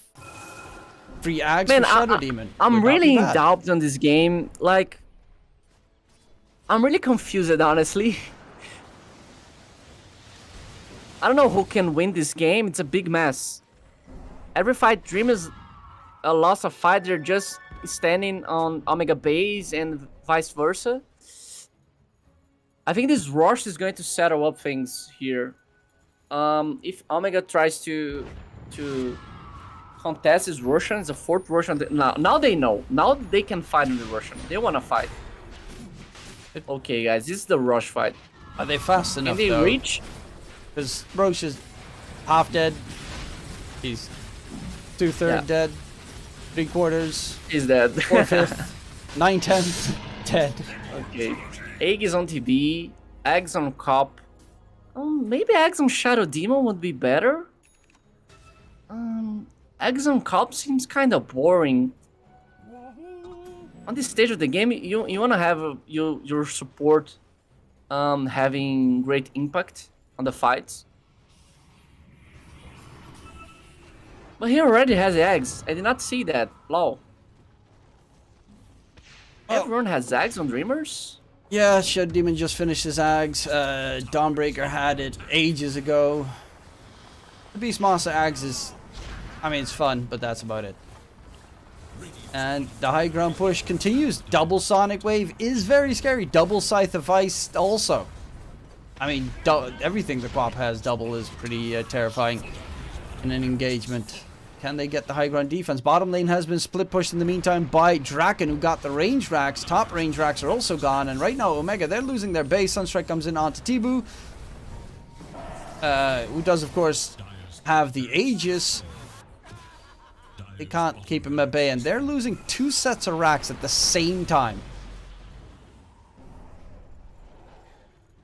free Ags for Shadow Demon. I'm Would not really be in bad. doubt on this game. Like, I'm really confused, honestly. I don't know who can win this game. It's a big mess. Every fight Dreamers lost a fight, they're just standing on Omega base and vice versa. I think this rush is going to settle up things here. If Omega tries to contest his Russian, it's a 4th Russian. Now they know. Now they can fight in the Russian. They want to fight. Okay, guys, this is the rush fight. Are they fast enough, Can they though? reach? Because Roche is half dead. He's 2/3 dead. 3/4. He's dead. 4/5. 9/10 dead. Okay. Egg is on TB. Eggs on Cop. Maybe Eggs on Shadow Demon would be better. Eggs on Cop seems kind of boring. On this stage of the game, you want to have your support having great impact on the fights. But he already has eggs. I did not see that. Lol. Everyone has eggs on Dreamers? Yeah, Shadow Demon just finished his Ags. Dawnbreaker had it ages ago. The Beastmaster Ags is... I mean, it's fun, but that's about it. And the high ground push continues. Double Sonic Wave is very scary. Double Scythe of Ice also. I mean, everything the Quap has double is pretty terrifying in an engagement. Can they get the high ground defense? Bottom lane has been split pushed in the meantime by Draken, who got the range racks. Top range racks are also gone. And right now, Omega, they're losing their base. Sunstrike comes in onto Tibu, who does, of course, have the Aegis. They can't keep him at bay, and they're losing 2 sets of racks at the same time.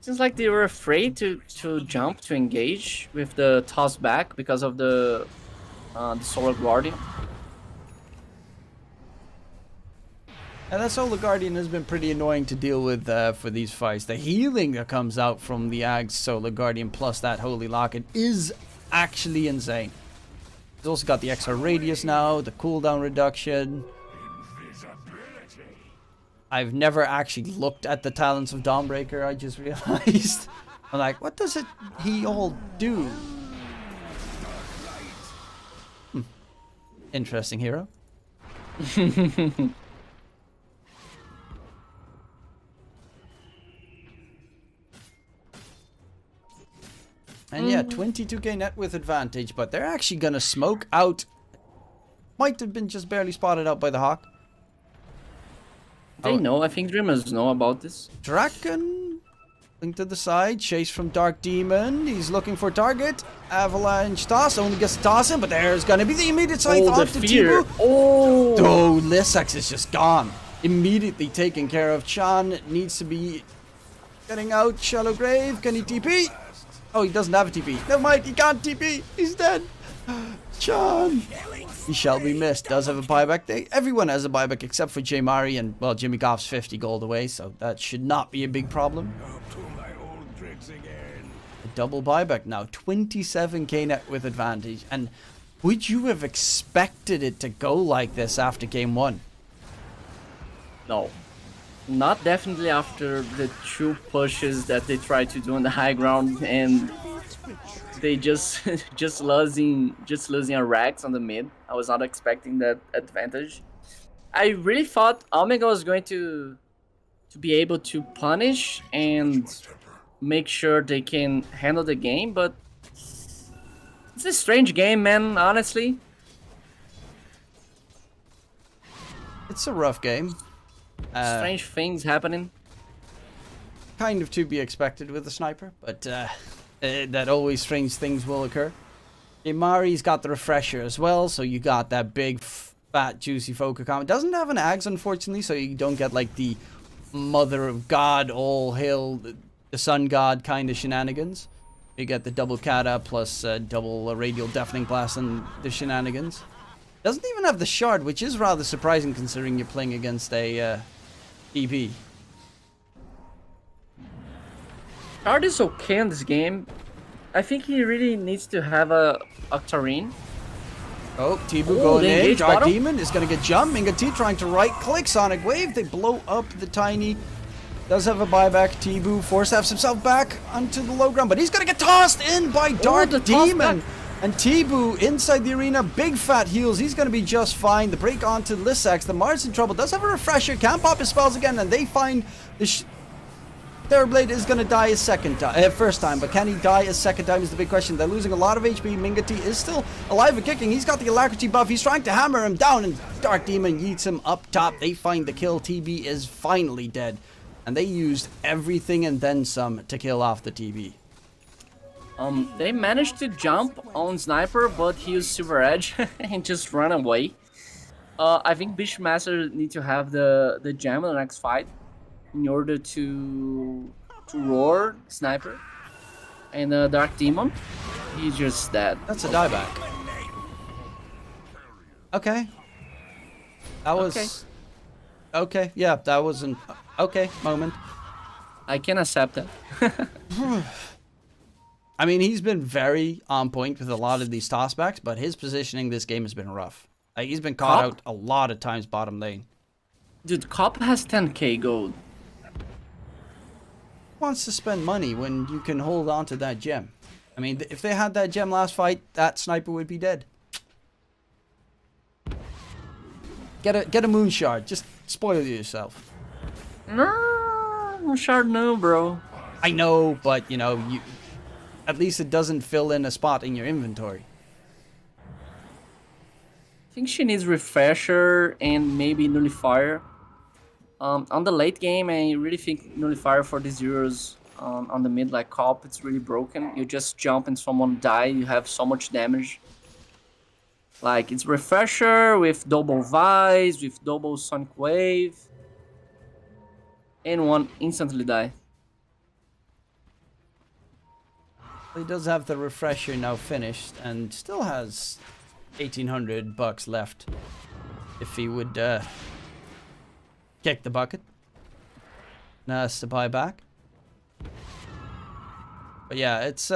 Seems like they were afraid to jump, to engage with the toss back because of the Solar Guardian. And that Solar Guardian has been pretty annoying to deal with for these fights. The healing that comes out from the Ag's Solar Guardian plus that Holy Locket is actually insane. He's also got the extra radius now, the cooldown reduction. I've never actually looked at the talents of Dawnbreaker, I just realized. I'm like, what does he all do? Interesting hero. And yeah, 22k net with advantage, but they're actually gonna smoke out. Might have been just barely spotted out by the Hawk. They know, I think Dreamers know about this. Draken, link to the side, chase from Dark Demon. He's looking for target. Avalanche toss, only gets to toss him, but there's gonna be the immediate scythe onto Tibu. Oh, Lissax is just gone. Immediately taken care of. Chan needs to be getting out. Shallow Grave, can he TP? Oh, he doesn't have a TP. Never mind, he can't TP. He's dead. Chan. He shall be missed. Does have a buyback. Everyone has a buyback except for J Mari, and well, Jimmy Goff's 50 gold away, so that should not be a big problem. A double buyback now, 27k net with advantage. And would you have expected it to go like this after game 1? No. Not definitely after the 2 pushes that they tried to do on the high ground, and they just losing a Rax on the mid. I was not expecting that advantage. I really thought Omega was going to be able to punish and make sure they can handle the game, but it's a strange game, man, honestly. It's a rough game. Strange things happening. Kind of to be expected with a sniper, but that always strange things will occur. Imari's got the refresher as well, so you got that big, fat, juicy Foca comment. Doesn't have an Ags, unfortunately, so you don't get like the Mother of God, all hail the Sun God kind of shenanigans. You get the double kata plus double radial deafening blast and the shenanigans. Doesn't even have the shard, which is rather surprising considering you're playing against a EP. Shard is okay in this game. I think he really needs to have a Octarine. Oh, Tibu going in. Engage Dark bottom. Demon is going to get jumped. Minga T trying to right-click Sonic Wave. They blow up the Tiny. Does have a buyback. Tibu force-halves himself back onto the low ground, but he's going to get tossed in by Dark Demon. And Tibu inside the arena, big fat heals. He's going to be just fine. The break onto Lissax. The Mars in trouble. Does have a refresher. Can't pop his spells again, and they find the Therablade is going to die a first time, but can he die a second time is the big question. They're losing a lot of HP. Mingati is still alive and kicking. He's got the alacrity buff. He's trying to hammer him down, and Dark Demon yeets him up top. They find the kill. TB is finally dead, and they used everything and then some to kill off the TB. They managed to jump on Sniper, but he used Silver Edge and just run away. I think Bishmaster need to have the gem in the next fight in order to roar Sniper. And Dark Demon, he's just dead. That's a dieback. Okay. That was... Okay, yeah, that was an okay moment. I can accept that. I mean, he's been very on point with a lot of these tossbacks, but his positioning this game has been rough. Like, he's been caught out a lot of times bottom lane. Dude, Cop has 10k gold. Who wants to spend money when you can hold on to that gem? I mean, if they had that gem last fight, that sniper would be dead. Get a moon shard. Just spoil yourself. No, shard no, bro. I know, but you know, at least it doesn't fill in a spot in your inventory. I think she needs refresher and maybe nullifier. On the late game, I really think nullifier for the zeros on the mid like cop, it's really broken. You just jump and someone die, you have so much damage. Like it's refresher with double Vice, with double Sonic Wave, and one instantly die. He does have the refresher now finished and still has $1,800 left if he would kick the bucket. Now has to buy back. But yeah, it's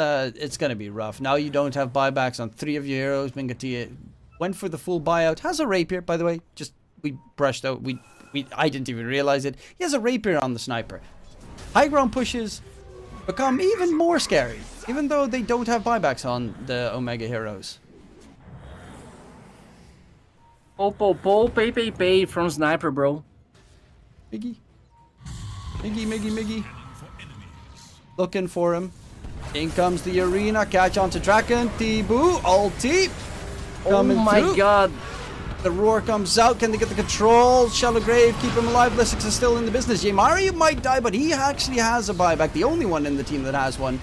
gonna be rough. Now you don't have buybacks on 3 of your heroes. Mingati went for the full buyout. Has a rapier, by the way. Just we brushed out. I didn't even realize it. He has a rapier on the sniper. High ground pushes become even more scary, even though they don't have buybacks on the Omega heroes. Po, pay from sniper, bro. Miggy. Looking for him. In comes the arena. Catch onto Draken. Tibu. Ulti. Coming Oh my through. god. The roar comes out. Can they get the control? Shallow Grave. Keep him alive. Lissix is still in the business. Yamari might die, but he actually has a buyback. The only one in the team that has one.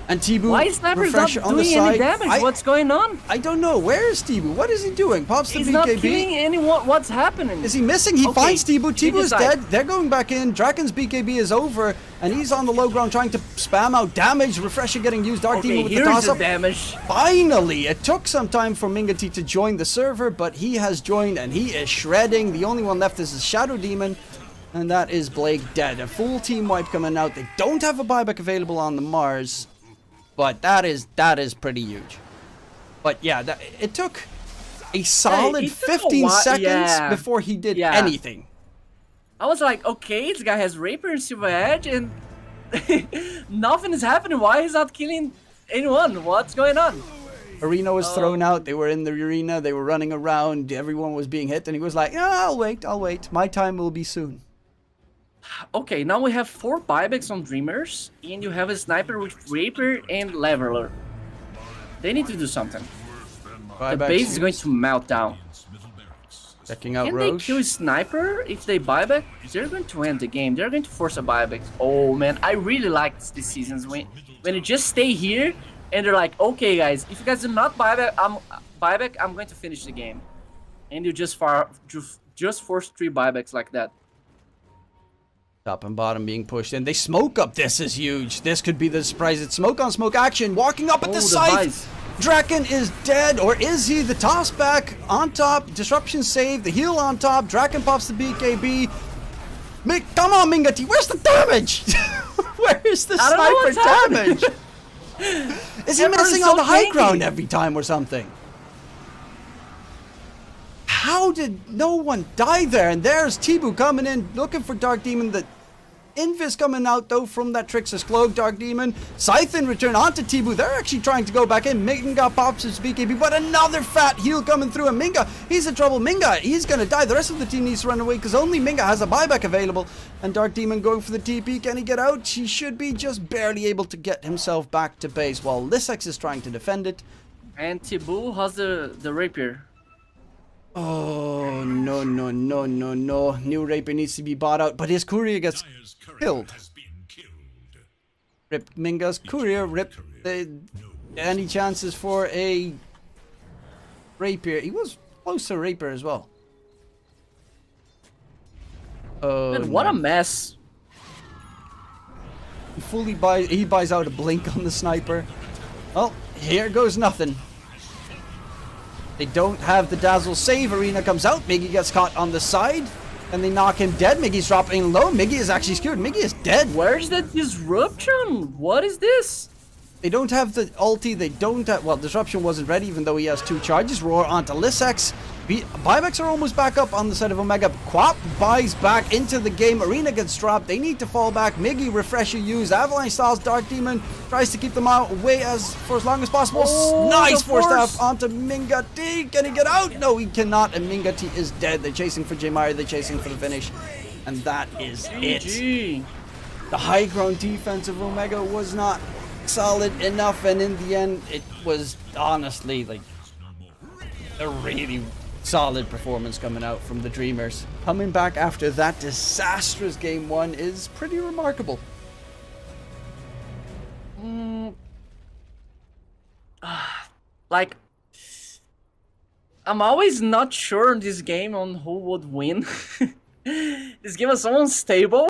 And Tibu, Why is Sniper's not refresher on the doing side. any damage? What's going on? I don't know. Where is Tibu? What is he doing? Pops the He's BKB. not killing anyone. What's happening? Is he missing? He Okay, finds Tibu. he Tibu is decides. dead. They're going back in. Draken's BKB is over. And he's on the low ground trying to spam out damage. Refresher getting used. Dark Okay, Demon with the here's toss the up. damage. Finally! It took some time for Mingati to join the server, but he has joined and he is shredding. The only one left is the Shadow Demon. And that is Blake dead. A full team wipe coming out. They don't have a buyback available on the Mars. But that is pretty huge. But yeah, it took a solid it took a 15 while, seconds yeah. before he did Yeah. anything. I was like, okay, this guy has Rapier and Silver Edge, and nothing is happening. Why is not killing anyone? What's going on? Arena was thrown out. They were in the arena. They were running around. Everyone was being hit. And he was like, I'll wait. My time will be soon. Okay, now we have 4 buybacks on Dreamers, and you have a sniper with Rapier and Leveler. They need to do something. The base is going to melt down. Checking out Can they Roche. kill a sniper if they buyback? They're going to end the game. They're going to force a buyback. Oh man, I really like these seasons when you just stay here and they're like, okay guys, if you guys do not buyback, I'm going to finish the game, and you just force 3 buybacks like that. Top and bottom being pushed in. They smoke up. This is huge. This could be the surprise. It's smoke on smoke action. Walking up at the scythe. Draken is dead, or is he? The toss back on top. Disruption save. The heal on top. Draken pops the BKB. Come on, Mingati. Where's the damage? Where is the sniper damage? Is he missing on the high ground every time or something? How did no one die there? And there's Tibu coming in, looking for Dark Demon. The Invis coming out though from that Trickster's Cloak. Dark Demon. Scythe in return onto Tibu. They're actually trying to go back in. Minga pops his BKB, but another fat heal coming through. And Minga, he's in trouble. Minga, he's gonna die. The rest of the team needs to run away because only Minga has a buyback available. And Dark Demon going for the TP. Can he get out? He should be just barely able to get himself back to base while Lissix is trying to defend it. And Tibu has the Rapier. Oh, no. New Rapier needs to be bought out, but his courier gets killed. Rip Minga's courier, rip any chances for a Rapier. He was close to Rapier as well. Oh, Man, what a mess. He buys out a blink on the sniper. Well, here goes nothing. They don't have the dazzle save. Arena comes out. Miggy gets caught on the side. And they knock him dead. Miggy's dropping low. Miggy is actually skewered. Miggy is dead. Where's that disruption? What is this? They don't have the ulti. They don't have... Well, disruption wasn't ready even though he has 2 charges. Roar onto Lissix. Buybacks are almost back up on the side of Omega. Quap buys back into the game. Arena gets dropped. They need to fall back. Miggy refresher used. Avalanche styles. Dark Demon tries to keep them out away for as long as possible. Oh, nice the force force. staff onto Mingati. Can he get out? No, he cannot. And Mingati is dead. They're chasing for Jmari. They're chasing for the finish. And that is it. GG. The high ground defense of Omega was not solid enough. And in the end, it was honestly like... a really solid performance coming out from the Dreamers. Coming back after that disastrous game 1 is pretty remarkable. Like, I'm always not sure in this game on who would win. This game is so unstable.